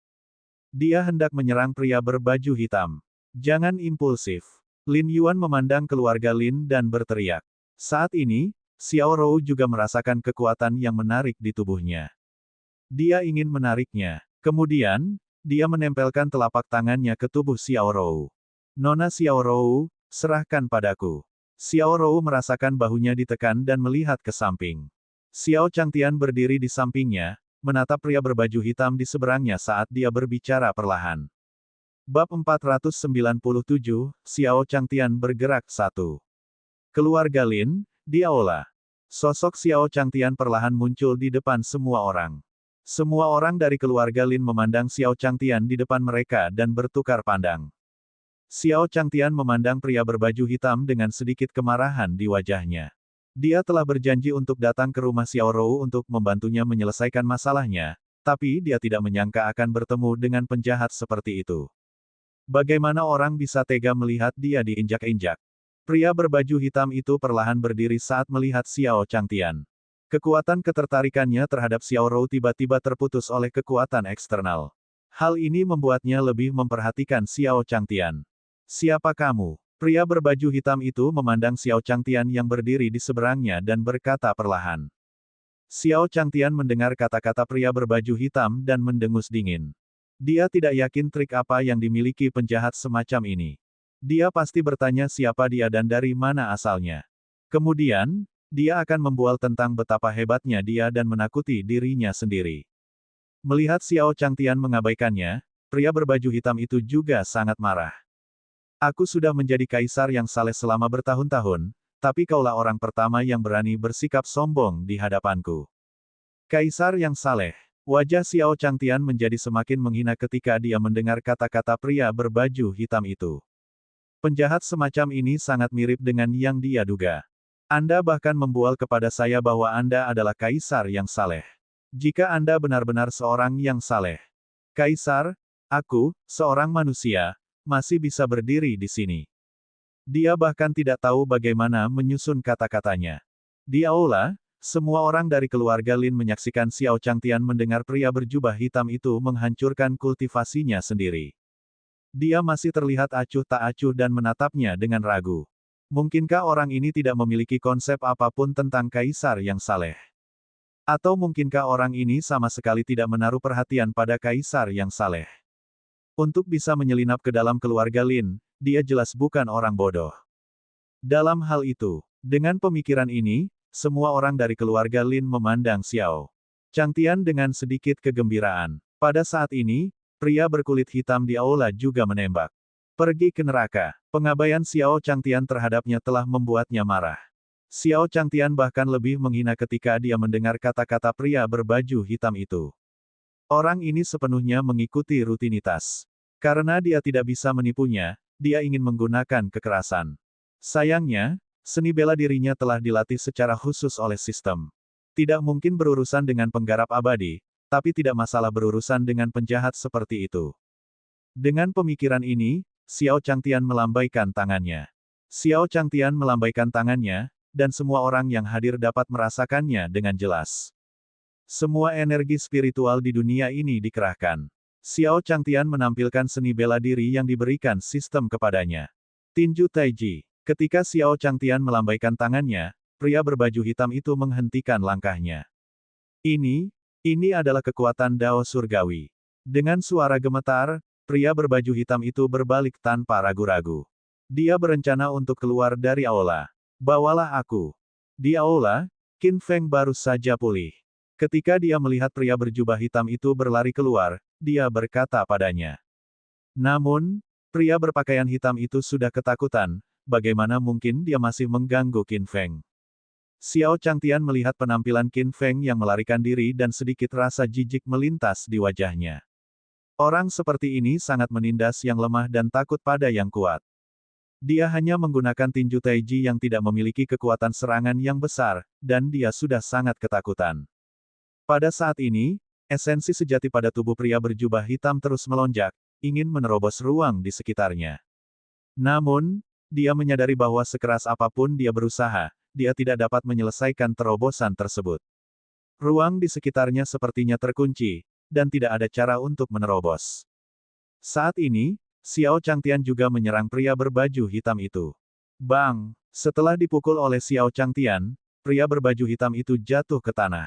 Dia hendak menyerang pria berbaju hitam. Jangan impulsif. Lin Yuan memandang keluarga Lin dan berteriak. Saat ini, Xiao Rou juga merasakan kekuatan yang menarik di tubuhnya. Dia ingin menariknya. Kemudian, dia menempelkan telapak tangannya ke tubuh Xiao Rou. Nona Xiao Rou, serahkan padaku. Xiao Rou merasakan bahunya ditekan dan melihat ke samping. Xiao Changtian berdiri di sampingnya, menatap pria berbaju hitam di seberangnya saat dia berbicara perlahan. Bab 497, Xiao Changtian bergerak 1. Keluarga Lin, di aula. Sosok Xiao Changtian perlahan muncul di depan semua orang. Semua orang dari keluarga Lin memandang Xiao Changtian di depan mereka dan bertukar pandang. Xiao Changtian memandang pria berbaju hitam dengan sedikit kemarahan di wajahnya. Dia telah berjanji untuk datang ke rumah Xiao Rou untuk membantunya menyelesaikan masalahnya, tapi dia tidak menyangka akan bertemu dengan penjahat seperti itu. Bagaimana orang bisa tega melihat dia diinjak-injak? Pria berbaju hitam itu perlahan berdiri saat melihat Xiao Changtian. Kekuatan ketertarikannya terhadap Xiao Rou tiba-tiba terputus oleh kekuatan eksternal. Hal ini membuatnya lebih memperhatikan Xiao Changtian. Siapa kamu? Pria berbaju hitam itu memandang Xiao Changtian yang berdiri di seberangnya dan berkata perlahan. Xiao Changtian mendengar kata-kata pria berbaju hitam dan mendengus dingin. Dia tidak yakin trik apa yang dimiliki penjahat semacam ini. Dia pasti bertanya siapa dia dan dari mana asalnya. Kemudian, dia akan membual tentang betapa hebatnya dia dan menakuti dirinya sendiri. Melihat Xiao Changtian mengabaikannya, pria berbaju hitam itu juga sangat marah. Aku sudah menjadi kaisar yang saleh selama bertahun-tahun, tapi kaulah orang pertama yang berani bersikap sombong di hadapanku. Kaisar yang saleh. Wajah Xiao Changtian menjadi semakin menghina ketika dia mendengar kata-kata pria berbaju hitam itu. Penjahat semacam ini sangat mirip dengan yang dia duga. Anda bahkan membual kepada saya bahwa Anda adalah kaisar yang saleh. Jika Anda benar-benar seorang yang saleh. Kaisar, aku, seorang manusia, masih bisa berdiri di sini. Dia bahkan tidak tahu bagaimana menyusun kata-katanya. Di aula, semua orang dari keluarga Lin menyaksikan Xiao Changtian mendengar pria berjubah hitam itu menghancurkan kultivasinya sendiri. Dia masih terlihat acuh tak acuh dan menatapnya dengan ragu. Mungkinkah orang ini tidak memiliki konsep apapun tentang kaisar yang saleh? Atau mungkinkah orang ini sama sekali tidak menaruh perhatian pada kaisar yang saleh? Untuk bisa menyelinap ke dalam keluarga Lin, dia jelas bukan orang bodoh. Dalam hal itu, dengan pemikiran ini, semua orang dari keluarga Lin memandang Xiao Changtian dengan sedikit kegembiraan. Pada saat ini, pria berkulit hitam di aula juga menembak. Pergi ke neraka. Pengabaian Xiao Changtian terhadapnya telah membuatnya marah. Xiao Changtian bahkan lebih menghina ketika dia mendengar kata-kata pria berbaju hitam itu. Orang ini sepenuhnya mengikuti rutinitas. Karena dia tidak bisa menipunya, dia ingin menggunakan kekerasan. Sayangnya, seni bela dirinya telah dilatih secara khusus oleh sistem. Tidak mungkin berurusan dengan penggarap abadi, tapi tidak masalah berurusan dengan penjahat seperti itu. Dengan pemikiran ini, Xiao Changtian melambaikan tangannya. Xiao Changtian melambaikan tangannya, dan semua orang yang hadir dapat merasakannya dengan jelas. Semua energi spiritual di dunia ini dikerahkan. Xiao Changtian menampilkan seni bela diri yang diberikan sistem kepadanya. Tinju Taiji. Ketika Xiao Changtian melambaikan tangannya, pria berbaju hitam itu menghentikan langkahnya. Ini adalah kekuatan Dao Surgawi. Dengan suara gemetar, pria berbaju hitam itu berbalik tanpa ragu-ragu. Dia berencana untuk keluar dari aula. Bawalah aku. Di aula, Qin Feng baru saja pulih. Ketika dia melihat pria berjubah hitam itu berlari keluar, dia berkata padanya. Namun, pria berpakaian hitam itu sudah ketakutan, bagaimana mungkin dia masih mengganggu Qin Feng. Xiao Changtian melihat penampilan Qin Feng yang melarikan diri dan sedikit rasa jijik melintas di wajahnya. Orang seperti ini sangat menindas yang lemah dan takut pada yang kuat. Dia hanya menggunakan tinju Taiji yang tidak memiliki kekuatan serangan yang besar, dan dia sudah sangat ketakutan. Pada saat ini, esensi sejati pada tubuh pria berjubah hitam terus melonjak, ingin menerobos ruang di sekitarnya. Namun, dia menyadari bahwa sekeras apapun dia berusaha, dia tidak dapat menyelesaikan terobosan tersebut. Ruang di sekitarnya sepertinya terkunci, dan tidak ada cara untuk menerobos. Saat ini, Xiao Changtian juga menyerang pria berbaju hitam itu. Bang! Setelah dipukul oleh Xiao Changtian, pria berbaju hitam itu jatuh ke tanah.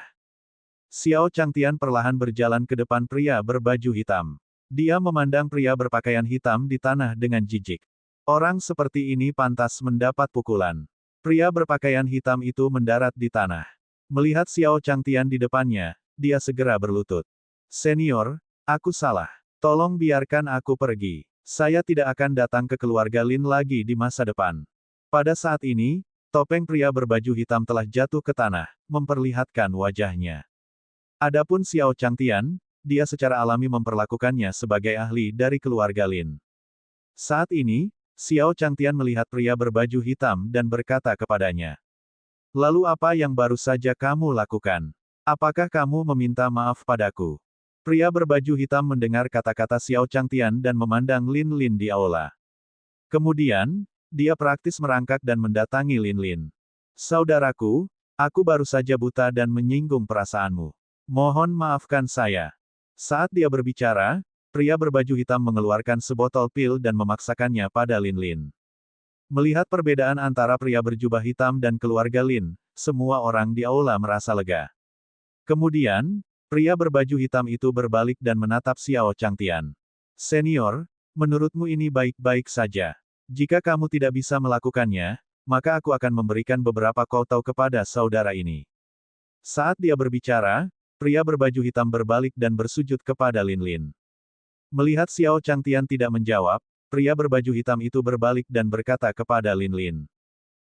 Xiao Changtian perlahan berjalan ke depan pria berbaju hitam. Dia memandang pria berpakaian hitam di tanah dengan jijik. Orang seperti ini pantas mendapat pukulan. Pria berpakaian hitam itu mendarat di tanah. Melihat Xiao Changtian di depannya, dia segera berlutut. Senior, aku salah. Tolong biarkan aku pergi. Saya tidak akan datang ke keluarga Lin lagi di masa depan. Pada saat ini, topeng pria berbaju hitam telah jatuh ke tanah, memperlihatkan wajahnya. Adapun Xiao Changtian, dia secara alami memperlakukannya sebagai ahli dari keluarga Lin. Saat ini, Xiao Changtian melihat pria berbaju hitam dan berkata kepadanya. Lalu apa yang baru saja kamu lakukan? Apakah kamu meminta maaf padaku? Pria berbaju hitam mendengar kata-kata Xiao Changtian dan memandang Lin Lin di aula. Kemudian, dia praktis merangkak dan mendatangi Lin Lin. Saudaraku, aku baru saja buta dan menyinggung perasaanmu. Mohon maafkan saya. Saat dia berbicara, pria berbaju hitam mengeluarkan sebotol pil dan memaksakannya pada Lin Lin. Melihat perbedaan antara pria berjubah hitam dan keluarga Lin, semua orang di aula merasa lega. Kemudian, pria berbaju hitam itu berbalik dan menatap Xiao Changtian. Senior, menurutmu ini baik-baik saja. Jika kamu tidak bisa melakukannya, maka aku akan memberikan beberapa kotau kepada saudara ini. Saat dia berbicara, pria berbaju hitam berbalik dan bersujud kepada Lin Lin. Melihat Xiao Changtian tidak menjawab, pria berbaju hitam itu berbalik dan berkata kepada Lin Lin.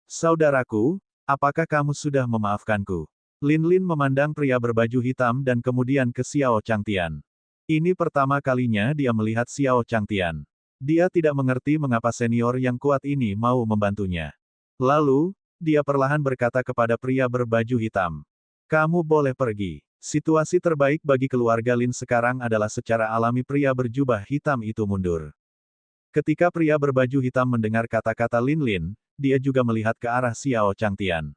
Saudaraku, apakah kamu sudah memaafkanku? Lin Lin memandang pria berbaju hitam dan kemudian ke Xiao Changtian. Ini pertama kalinya dia melihat Xiao Changtian. Dia tidak mengerti mengapa senior yang kuat ini mau membantunya. Lalu, dia perlahan berkata kepada pria berbaju hitam. Kamu boleh pergi. Situasi terbaik bagi keluarga Lin sekarang adalah secara alami pria berjubah hitam itu mundur. Ketika pria berbaju hitam mendengar kata-kata Lin Lin, dia juga melihat ke arah Xiao Changtian.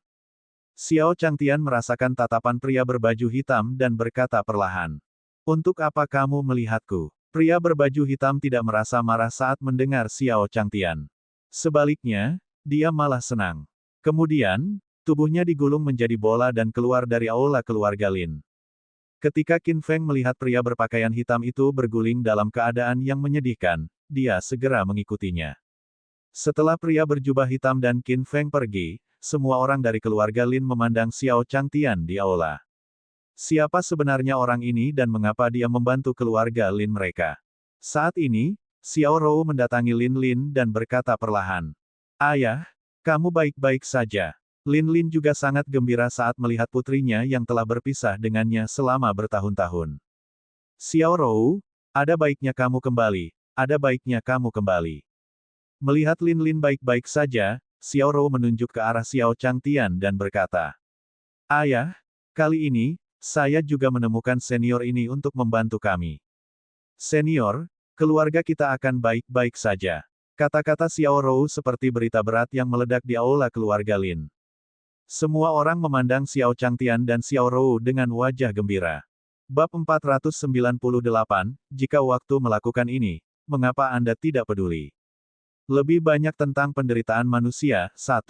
Xiao Changtian merasakan tatapan pria berbaju hitam dan berkata perlahan. Untuk apa kamu melihatku? Pria berbaju hitam tidak merasa marah saat mendengar Xiao Changtian. Sebaliknya, dia malah senang. Kemudian, tubuhnya digulung menjadi bola dan keluar dari aula keluarga Lin. Ketika Qin Feng melihat pria berpakaian hitam itu berguling dalam keadaan yang menyedihkan, dia segera mengikutinya. Setelah pria berjubah hitam dan Qin Feng pergi, semua orang dari keluarga Lin memandang Xiao Changtian di aula. Siapa sebenarnya orang ini dan mengapa dia membantu keluarga Lin mereka? Saat ini, Xiao Rou mendatangi Lin Lin dan berkata perlahan. Ayah, kamu baik-baik saja. Lin Lin juga sangat gembira saat melihat putrinya yang telah berpisah dengannya selama bertahun-tahun. Xiao Rou, ada baiknya kamu kembali, ada baiknya kamu kembali. Melihat Lin Lin baik-baik saja, Xiao Rou menunjuk ke arah Xiao Changtian dan berkata, Ayah, kali ini, saya juga menemukan senior ini untuk membantu kami. Senior, keluarga kita akan baik-baik saja. Kata-kata Xiao Rou seperti berita berat yang meledak di aula keluarga Lin. Semua orang memandang Xiao Changtian dan Xiao Rou dengan wajah gembira. Bab 498, jika waktu melakukan ini, mengapa Anda tidak peduli? Lebih banyak tentang penderitaan manusia. 1.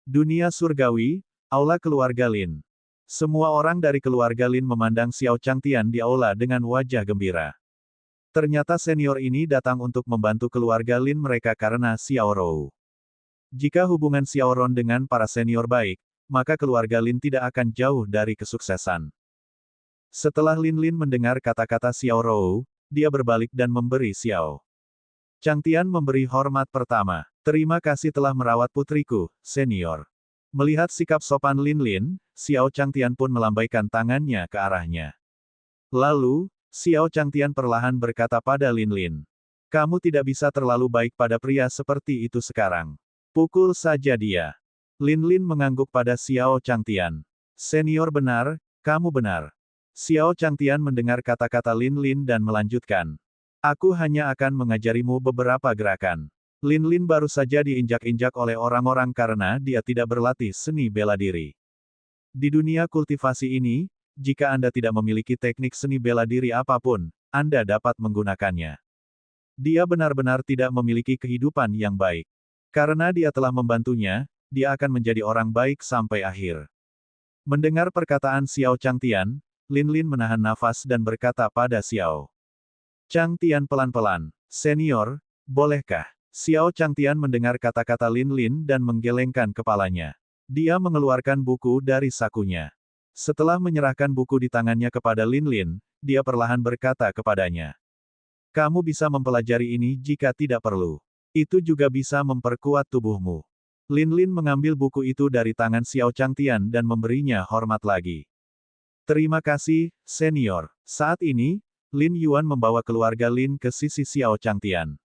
Dunia surgawi, aula keluarga Lin. Semua orang dari keluarga Lin memandang Xiao Changtian di aula dengan wajah gembira. Ternyata senior ini datang untuk membantu keluarga Lin mereka karena Xiao Rou. Jika hubungan Xiao Ron dengan para senior baik, maka keluarga Lin tidak akan jauh dari kesuksesan. Setelah Lin Lin mendengar kata-kata Xiao Rou, dia berbalik dan memberi Xiao Changtian memberi hormat pertama. Terima kasih telah merawat putriku, senior. Melihat sikap sopan Lin Lin, Xiao Changtian pun melambaikan tangannya ke arahnya. Lalu, Xiao Changtian perlahan berkata pada Lin Lin. Kamu tidak bisa terlalu baik pada pria seperti itu sekarang. Pukul saja dia. Lin Lin mengangguk pada Xiao Changtian. Senior benar, kamu benar. Xiao Changtian mendengar kata-kata Lin Lin dan melanjutkan. Aku hanya akan mengajarimu beberapa gerakan. Lin Lin baru saja diinjak-injak oleh orang-orang karena dia tidak berlatih seni bela diri. Di dunia kultivasi ini, jika Anda tidak memiliki teknik seni bela diri apapun, Anda dapat menggunakannya. Dia benar-benar tidak memiliki kehidupan yang baik. Karena dia telah membantunya, dia akan menjadi orang baik sampai akhir. Mendengar perkataan Xiao Changtian, Lin Lin menahan nafas dan berkata pada Xiao Changtian pelan-pelan, senior, bolehkah? Xiao Changtian mendengar kata-kata Lin Lin dan menggelengkan kepalanya. Dia mengeluarkan buku dari sakunya. Setelah menyerahkan buku di tangannya kepada Lin Lin, dia perlahan berkata kepadanya. Kamu bisa mempelajari ini jika tidak perlu. Itu juga bisa memperkuat tubuhmu. Lin Lin mengambil buku itu dari tangan Xiao Changtian dan memberinya hormat lagi. Terima kasih, senior. Saat ini, Lin Yuan membawa keluarga Lin ke sisi Xiao Changtian.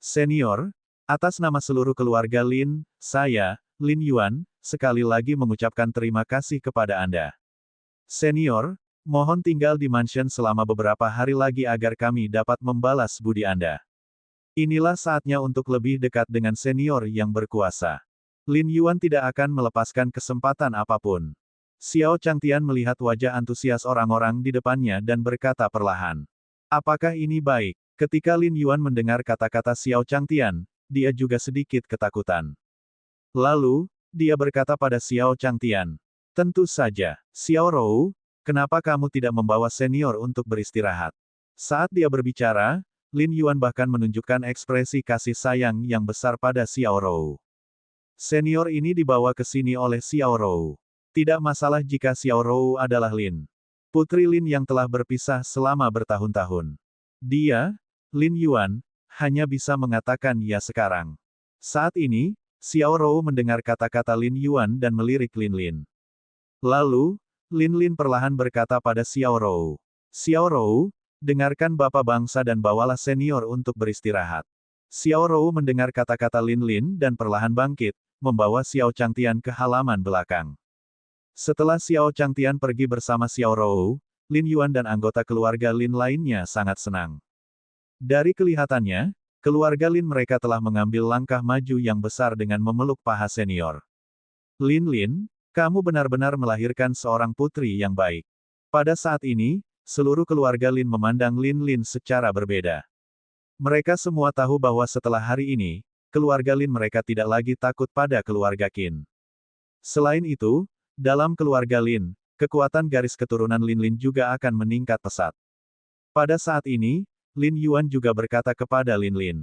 Senior, atas nama seluruh keluarga Lin, saya, Lin Yuan, sekali lagi mengucapkan terima kasih kepada Anda. Senior, mohon tinggal di mansion selama beberapa hari lagi agar kami dapat membalas budi Anda. Inilah saatnya untuk lebih dekat dengan senior yang berkuasa. Lin Yuan tidak akan melepaskan kesempatan apapun. Xiao Changtian melihat wajah antusias orang-orang di depannya dan berkata perlahan. Apakah ini baik? Ketika Lin Yuan mendengar kata-kata Xiao Changtian, dia juga sedikit ketakutan. Lalu, dia berkata pada Xiao Changtian. Tentu saja, Xiao Rou, kenapa kamu tidak membawa senior untuk beristirahat? Saat dia berbicara, Lin Yuan bahkan menunjukkan ekspresi kasih sayang yang besar pada Xiao Rou. Senior ini dibawa ke sini oleh Xiao Rou. Tidak masalah jika Xiao Rou adalah Lin. Putri Lin yang telah berpisah selama bertahun-tahun. Dia, Lin Yuan, hanya bisa mengatakan ya sekarang. Saat ini, Xiao Rou mendengar kata-kata Lin Yuan dan melirik Lin Lin. Lalu, Lin Lin perlahan berkata pada Xiao Rou. Xiao Rou, dengarkan Bapak bangsa dan bawalah senior untuk beristirahat. Xiao Rou mendengar kata-kata Lin Lin dan perlahan bangkit, membawa Xiao Changtian ke halaman belakang. Setelah Xiao Changtian pergi bersama Xiao Rou, Lin Yuan dan anggota keluarga Lin lainnya sangat senang. Dari kelihatannya, keluarga Lin mereka telah mengambil langkah maju yang besar dengan memeluk paha senior. Lin Lin, kamu benar-benar melahirkan seorang putri yang baik. Pada saat ini, seluruh keluarga Lin memandang Lin Lin secara berbeda. Mereka semua tahu bahwa setelah hari ini, keluarga Lin mereka tidak lagi takut pada keluarga Qin. Selain itu, dalam keluarga Lin, kekuatan garis keturunan Lin Lin juga akan meningkat pesat. Pada saat ini, Lin Yuan juga berkata kepada Lin Lin.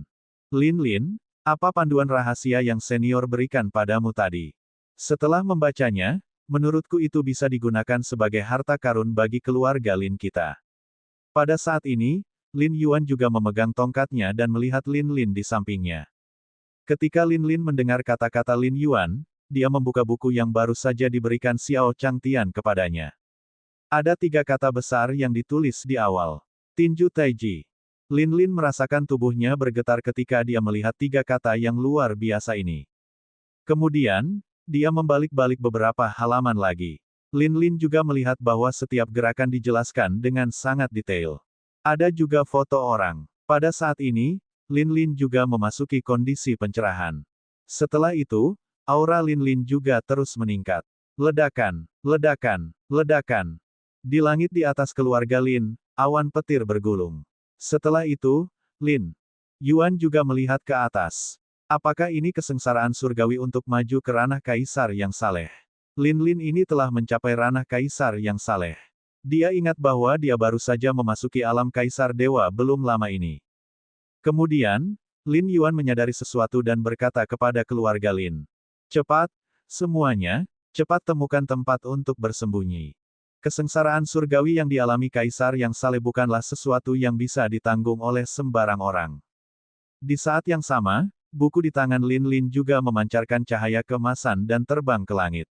Lin Lin, apa panduan rahasia yang senior berikan padamu tadi? Setelah membacanya, menurutku itu bisa digunakan sebagai harta karun bagi keluarga Lin kita. Pada saat ini, Lin Yuan juga memegang tongkatnya dan melihat Lin Lin di sampingnya. Ketika Lin Lin mendengar kata-kata Lin Yuan, dia membuka buku yang baru saja diberikan Xiao Changtian kepadanya. Ada 3 kata besar yang ditulis di awal. Tinju Taiji. Lin Lin merasakan tubuhnya bergetar ketika dia melihat 3 kata yang luar biasa ini. Kemudian, dia membalik-balik beberapa halaman lagi. Lin Lin juga melihat bahwa setiap gerakan dijelaskan dengan sangat detail. Ada juga foto orang. Pada saat ini, Lin Lin juga memasuki kondisi pencerahan. Setelah itu, aura Lin Lin juga terus meningkat. Ledakan, ledakan, ledakan. Di langit di atas keluarga Lin, awan petir bergulung. Setelah itu, Lin Yuan juga melihat ke atas. Apakah ini kesengsaraan surgawi untuk maju ke ranah kaisar yang saleh? Lin Lin ini telah mencapai ranah kaisar yang saleh. Dia ingat bahwa dia baru saja memasuki alam kaisar dewa belum lama ini. Kemudian, Lin Yuan menyadari sesuatu dan berkata kepada keluarga Lin. Cepat, semuanya, Cepat temukan tempat untuk bersembunyi. Kesengsaraan surgawi yang dialami Kaisar yang saleh bukanlah sesuatu yang bisa ditanggung oleh sembarang orang. Di saat yang sama, buku di tangan Lin Lin juga memancarkan cahaya keemasan dan terbang ke langit.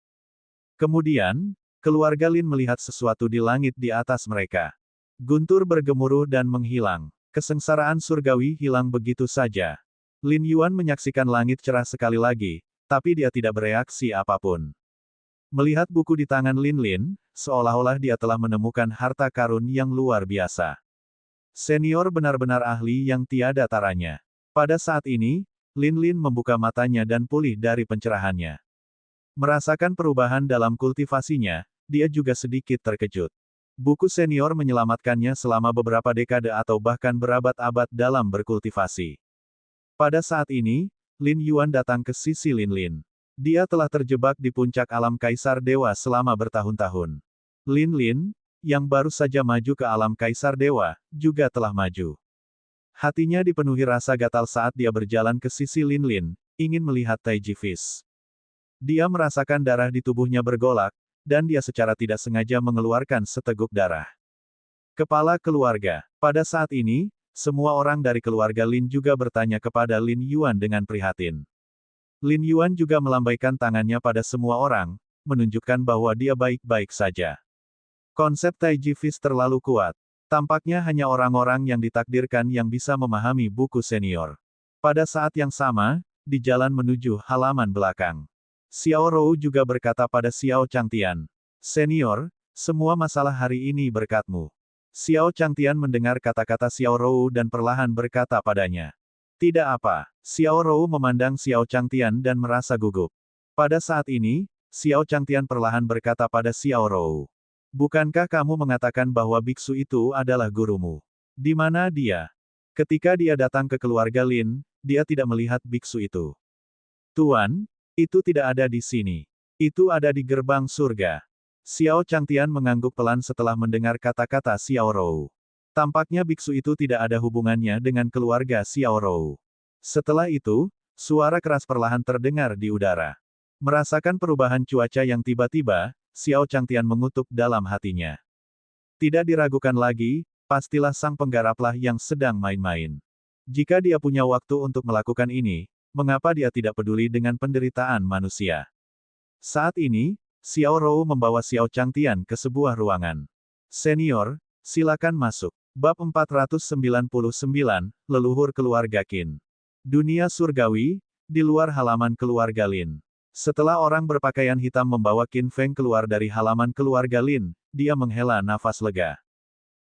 Kemudian, keluarga Lin melihat sesuatu di langit di atas mereka. Guntur bergemuruh dan menghilang. Kesengsaraan surgawi hilang begitu saja. Lin Yuan menyaksikan langit cerah sekali lagi, tapi dia tidak bereaksi apapun. Melihat buku di tangan Lin Lin, seolah-olah dia telah menemukan harta karun yang luar biasa. Senior benar-benar ahli yang tiada taranya. Pada saat ini, Lin Lin membuka matanya dan pulih dari pencerahannya. Merasakan perubahan dalam kultivasinya, dia juga sedikit terkejut. Buku senior menyelamatkannya selama beberapa dekade atau bahkan berabad-abad dalam berkultivasi. Pada saat ini, Lin Yuan datang ke sisi Lin Lin. Dia telah terjebak di puncak alam Kaisar Dewa selama bertahun-tahun. Lin Lin, yang baru saja maju ke alam Kaisar Dewa, juga telah maju. Hatinya dipenuhi rasa gatal saat dia berjalan ke sisi Lin Lin, ingin melihat Taiji Fish. Dia merasakan darah di tubuhnya bergolak, dan dia secara tidak sengaja mengeluarkan seteguk darah. Kepala keluarga. Pada saat ini, semua orang dari keluarga Lin juga bertanya kepada Lin Yuan dengan prihatin. Lin Yuan juga melambaikan tangannya pada semua orang, menunjukkan bahwa dia baik-baik saja. Konsep Taiji Fish terlalu kuat. Tampaknya hanya orang-orang yang ditakdirkan yang bisa memahami buku senior. Pada saat yang sama, di jalan menuju halaman belakang, Xiao Rou juga berkata pada Xiao Changtian, "Senior, semua masalah hari ini berkatmu." Xiao Changtian mendengar kata-kata Xiao Rou dan perlahan berkata padanya, "Tidak apa." Xiao Rou memandang Xiao Changtian dan merasa gugup. Pada saat ini, Xiao Changtian perlahan berkata pada Xiao Rou, "Bukankah kamu mengatakan bahwa biksu itu adalah gurumu? Di mana dia?" Ketika dia datang ke keluarga Lin, dia tidak melihat biksu itu. "Tuan, itu tidak ada di sini. Itu ada di gerbang surga." Xiao Changtian mengangguk pelan setelah mendengar kata-kata Xiao Rou. Tampaknya biksu itu tidak ada hubungannya dengan keluarga Xiao Rou. Setelah itu, suara keras perlahan terdengar di udara. Merasakan perubahan cuaca yang tiba-tiba, Xiao Changtian mengutuk dalam hatinya. Tidak diragukan lagi, pastilah sang penggaraplah yang sedang main-main. Jika dia punya waktu untuk melakukan ini, mengapa dia tidak peduli dengan penderitaan manusia? Saat ini, Xiao Rou membawa Xiao Changtian ke sebuah ruangan. "Senior, silakan masuk." Bab 499, Leluhur Keluarga Qin. Dunia surgawi, di luar halaman keluarga Lin. Setelah orang berpakaian hitam membawa Qin Feng keluar dari halaman keluarga Lin, dia menghela nafas lega.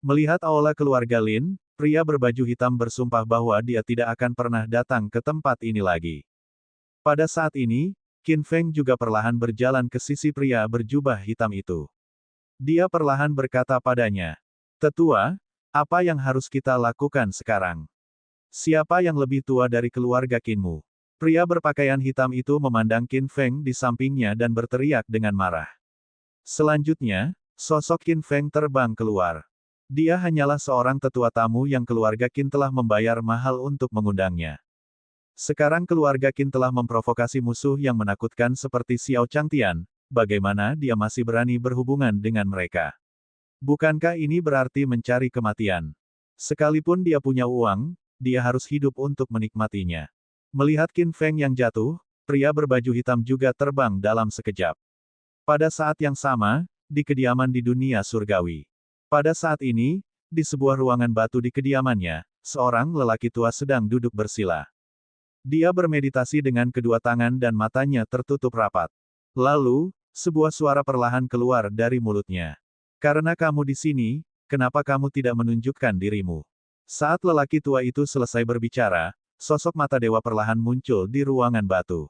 Melihat aula keluarga Lin, pria berbaju hitam bersumpah bahwa dia tidak akan pernah datang ke tempat ini lagi. Pada saat ini, Qin Feng juga perlahan berjalan ke sisi pria berjubah hitam itu. Dia perlahan berkata padanya, "Tetua, apa yang harus kita lakukan sekarang? Siapa yang lebih tua dari keluarga Qinmu?" Pria berpakaian hitam itu memandang Qin Feng di sampingnya dan berteriak dengan marah. Selanjutnya, sosok Qin Feng terbang keluar. Dia hanyalah seorang tetua tamu yang keluarga Qin telah membayar mahal untuk mengundangnya. Sekarang keluarga Qin telah memprovokasi musuh yang menakutkan seperti Xiao Changtian, bagaimana dia masih berani berhubungan dengan mereka? Bukankah ini berarti mencari kematian? Sekalipun dia punya uang, dia harus hidup untuk menikmatinya. Melihat Qin Feng yang jatuh, pria berbaju hitam juga terbang dalam sekejap. Pada saat yang sama, di kediaman di dunia surgawi. Pada saat ini, di sebuah ruangan batu di kediamannya, seorang lelaki tua sedang duduk bersila. Dia bermeditasi dengan kedua tangan dan matanya tertutup rapat. Lalu, sebuah suara perlahan keluar dari mulutnya. "Karena kamu di sini, kenapa kamu tidak menunjukkan dirimu?" Saat lelaki tua itu selesai berbicara, sosok mata dewa perlahan muncul di ruangan batu.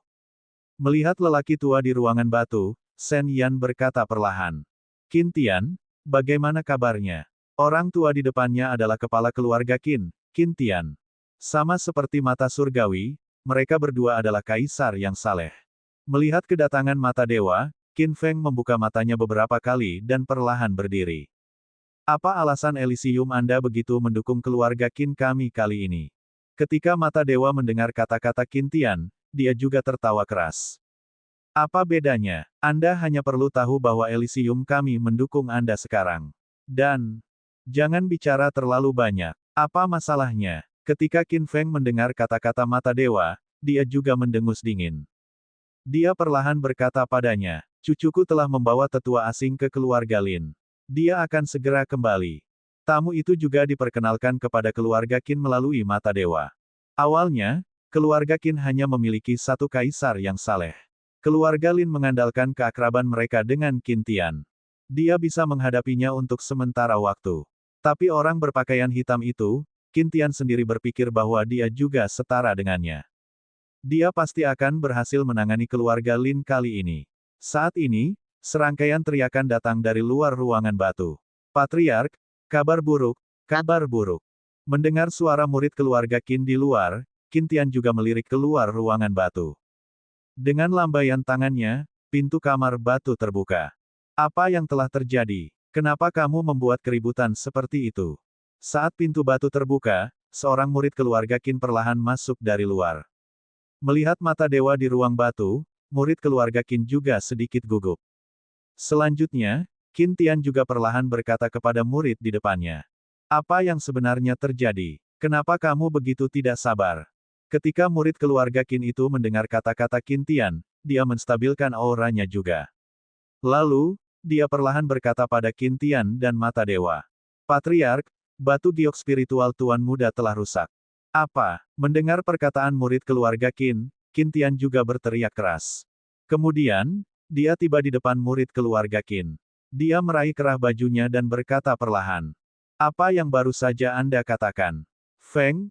Melihat lelaki tua di ruangan batu, Shen Yan berkata perlahan, "Qin Tian, bagaimana kabarnya?" Orang tua di depannya adalah kepala keluarga Qin, Qin Tian. Sama seperti mata surgawi, mereka berdua adalah kaisar yang saleh. Melihat kedatangan mata dewa, Qin Feng membuka matanya beberapa kali dan perlahan berdiri. "Apa alasan Elysium Anda begitu mendukung keluarga Qin kami kali ini?" Ketika mata dewa mendengar kata-kata Qin Tian, dia juga tertawa keras. Apa bedanya? Anda hanya perlu tahu bahwa Elysium kami mendukung Anda sekarang. Dan, jangan bicara terlalu banyak. Apa masalahnya? Ketika Qin Feng mendengar kata-kata mata dewa, dia juga mendengus dingin. Dia perlahan berkata padanya, cucuku telah membawa tetua asing ke keluarga Lin. Dia akan segera kembali. Tamu itu juga diperkenalkan kepada keluarga Qin melalui mata dewa. Awalnya, keluarga Qin hanya memiliki satu kaisar yang saleh. Keluarga Lin mengandalkan keakraban mereka dengan Qin Tian. Dia bisa menghadapinya untuk sementara waktu. Tapi orang berpakaian hitam itu, Qin Tian sendiri berpikir bahwa dia juga setara dengannya. Dia pasti akan berhasil menangani keluarga Lin kali ini. Saat ini, serangkaian teriakan datang dari luar ruangan batu. Patriark, kabar buruk, kabar buruk. Mendengar suara murid keluarga Qin di luar, Qin Tian juga melirik keluar ruangan batu. Dengan lambaian tangannya, pintu kamar batu terbuka. Apa yang telah terjadi? Kenapa kamu membuat keributan seperti itu? Saat pintu batu terbuka, seorang murid keluarga Qin perlahan masuk dari luar. Melihat mata dewa di ruang batu, murid keluarga Qin juga sedikit gugup. Selanjutnya, Qin Tian juga perlahan berkata kepada murid di depannya. Apa yang sebenarnya terjadi? Kenapa kamu begitu tidak sabar? Ketika murid keluarga Qin itu mendengar kata-kata Qin Tian, dia menstabilkan auranya juga. Lalu, dia perlahan berkata pada Qin Tian dan mata dewa. Patriark, batu giok spiritual Tuan Muda telah rusak. Apa? Mendengar perkataan murid keluarga Qin, Qin Tian juga berteriak keras. Kemudian, dia tiba di depan murid keluarga Qin. Dia meraih kerah bajunya dan berkata perlahan. Apa yang baru saja Anda katakan? Feng,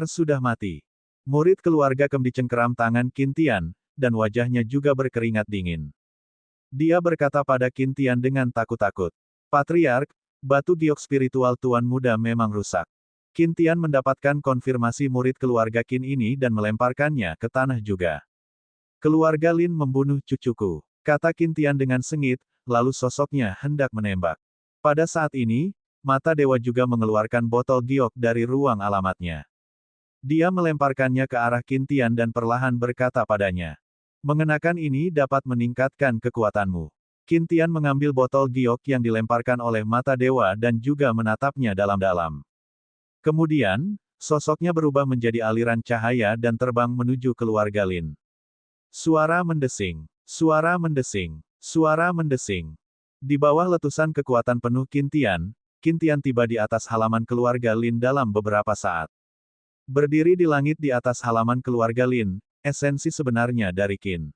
sudah mati. Murid keluarga Kem dicengkeram tangan Qin Tian, dan wajahnya juga berkeringat dingin. Dia berkata pada Qin Tian dengan takut-takut. Patriark, batu giok spiritual Tuan Muda memang rusak. Qin Tian mendapatkan konfirmasi murid keluarga Qin ini dan melemparkannya ke tanah juga. Keluarga Lin membunuh cucuku, kata Qin Tian dengan sengit, lalu sosoknya hendak menembak. Pada saat ini, mata dewa juga mengeluarkan botol giok dari ruang alamatnya. Dia melemparkannya ke arah Qin Tian dan perlahan berkata padanya. Mengenakan ini dapat meningkatkan kekuatanmu. Qin Tian mengambil botol giok yang dilemparkan oleh mata dewa dan juga menatapnya dalam-dalam. Kemudian, sosoknya berubah menjadi aliran cahaya dan terbang menuju keluarga Lin. Suara mendesing, suara mendesing, suara mendesing. Di bawah letusan kekuatan penuh Qin Tian tiba di atas halaman keluarga Lin dalam beberapa saat. Berdiri di langit di atas halaman keluarga Lin, esensi sebenarnya dari Qin.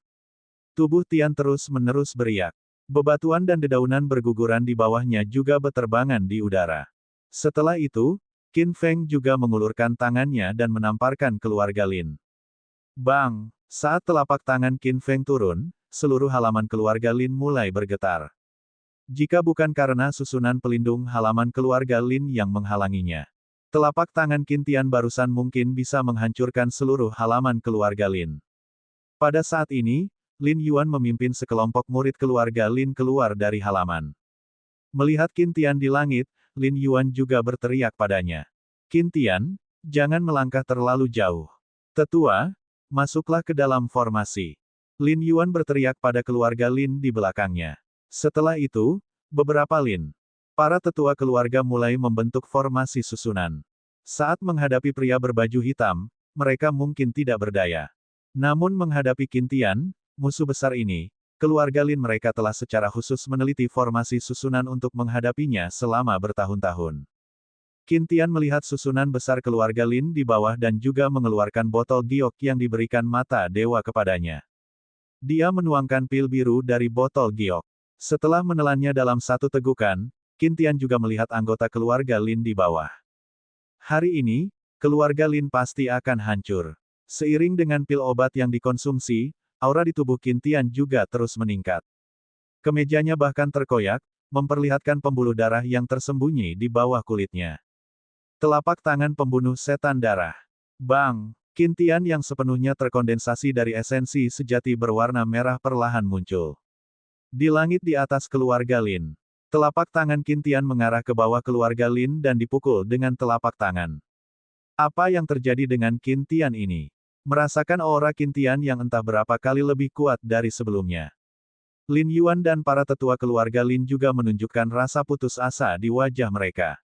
Tubuh Tian terus-menerus beriak. Bebatuan dan dedaunan berguguran di bawahnya juga beterbangan di udara. Setelah itu, Qin Feng juga mengulurkan tangannya dan menamparkan keluarga Lin. Bang! Saat telapak tangan Qin Feng turun, seluruh halaman keluarga Lin mulai bergetar. Jika bukan karena susunan pelindung halaman keluarga Lin yang menghalanginya, telapak tangan Qin Tian barusan mungkin bisa menghancurkan seluruh halaman keluarga Lin. Pada saat ini, Lin Yuan memimpin sekelompok murid keluarga Lin keluar dari halaman. Melihat Qin Tian di langit, Lin Yuan juga berteriak padanya. Qin Tian, jangan melangkah terlalu jauh. Tetua, masuklah ke dalam formasi. Lin Yuan berteriak pada keluarga Lin di belakangnya. Setelah itu, beberapa Lin. Para tetua keluarga mulai membentuk formasi susunan. Saat menghadapi pria berbaju hitam, mereka mungkin tidak berdaya. Namun menghadapi Qin Tian, musuh besar ini, keluarga Lin mereka telah secara khusus meneliti formasi susunan untuk menghadapinya selama bertahun-tahun. Qin Tian melihat susunan besar keluarga Lin di bawah dan juga mengeluarkan botol giok yang diberikan mata dewa kepadanya. Dia menuangkan pil biru dari botol giok. Setelah menelannya dalam satu tegukan, Qin Tian juga melihat anggota keluarga Lin di bawah. Hari ini, keluarga Lin pasti akan hancur. Seiring dengan pil obat yang dikonsumsi, aura di tubuh Qin Tian juga terus meningkat. Kemejanya bahkan terkoyak, memperlihatkan pembuluh darah yang tersembunyi di bawah kulitnya. Telapak tangan pembunuh setan darah. Bang! Qin Tian yang sepenuhnya terkondensasi dari esensi sejati berwarna merah perlahan muncul. Di langit di atas keluarga Lin. Telapak tangan Qin Tian mengarah ke bawah keluarga Lin dan dipukul dengan telapak tangan. Apa yang terjadi dengan Qin Tian ini? merasakan aura Qin Tian yang entah berapa kali lebih kuat dari sebelumnya. Lin Yuan dan para tetua keluarga Lin juga menunjukkan rasa putus asa di wajah mereka.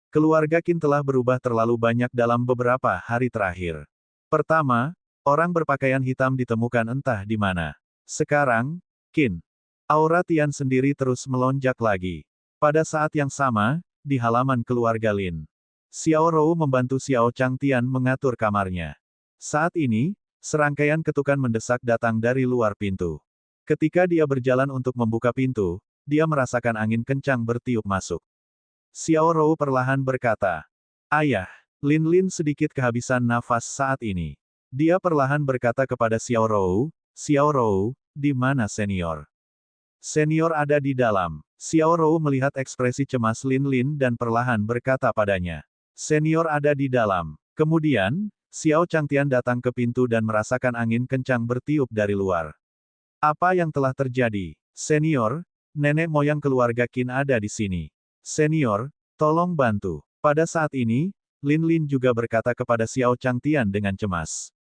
Keluarga Qin telah berubah terlalu banyak dalam beberapa hari terakhir. Pertama, orang berpakaian hitam ditemukan entah di mana. Sekarang, Qin. Aura Tian sendiri terus melonjak lagi. Pada saat yang sama, di halaman keluarga Lin, Xiao Rou membantu Xiao Changtian mengatur kamarnya. Saat ini, serangkaian ketukan mendesak datang dari luar pintu. Ketika dia berjalan untuk membuka pintu, dia merasakan angin kencang bertiup masuk. Xiao Rou perlahan berkata, "Ayah." Lin Lin sedikit kehabisan nafas saat ini. Dia perlahan berkata kepada Xiao Rou, di mana senior? Senior ada di dalam. Xiao Rou melihat ekspresi cemas Lin Lin dan perlahan berkata padanya, "Senior ada di dalam." Kemudian, Xiao Changtian datang ke pintu dan merasakan angin kencang bertiup dari luar. Apa yang telah terjadi? Senior, nenek moyang keluarga Qin ada di sini. Senior, tolong bantu. Pada saat ini, Lin Lin juga berkata kepada Xiao Changtian dengan cemas.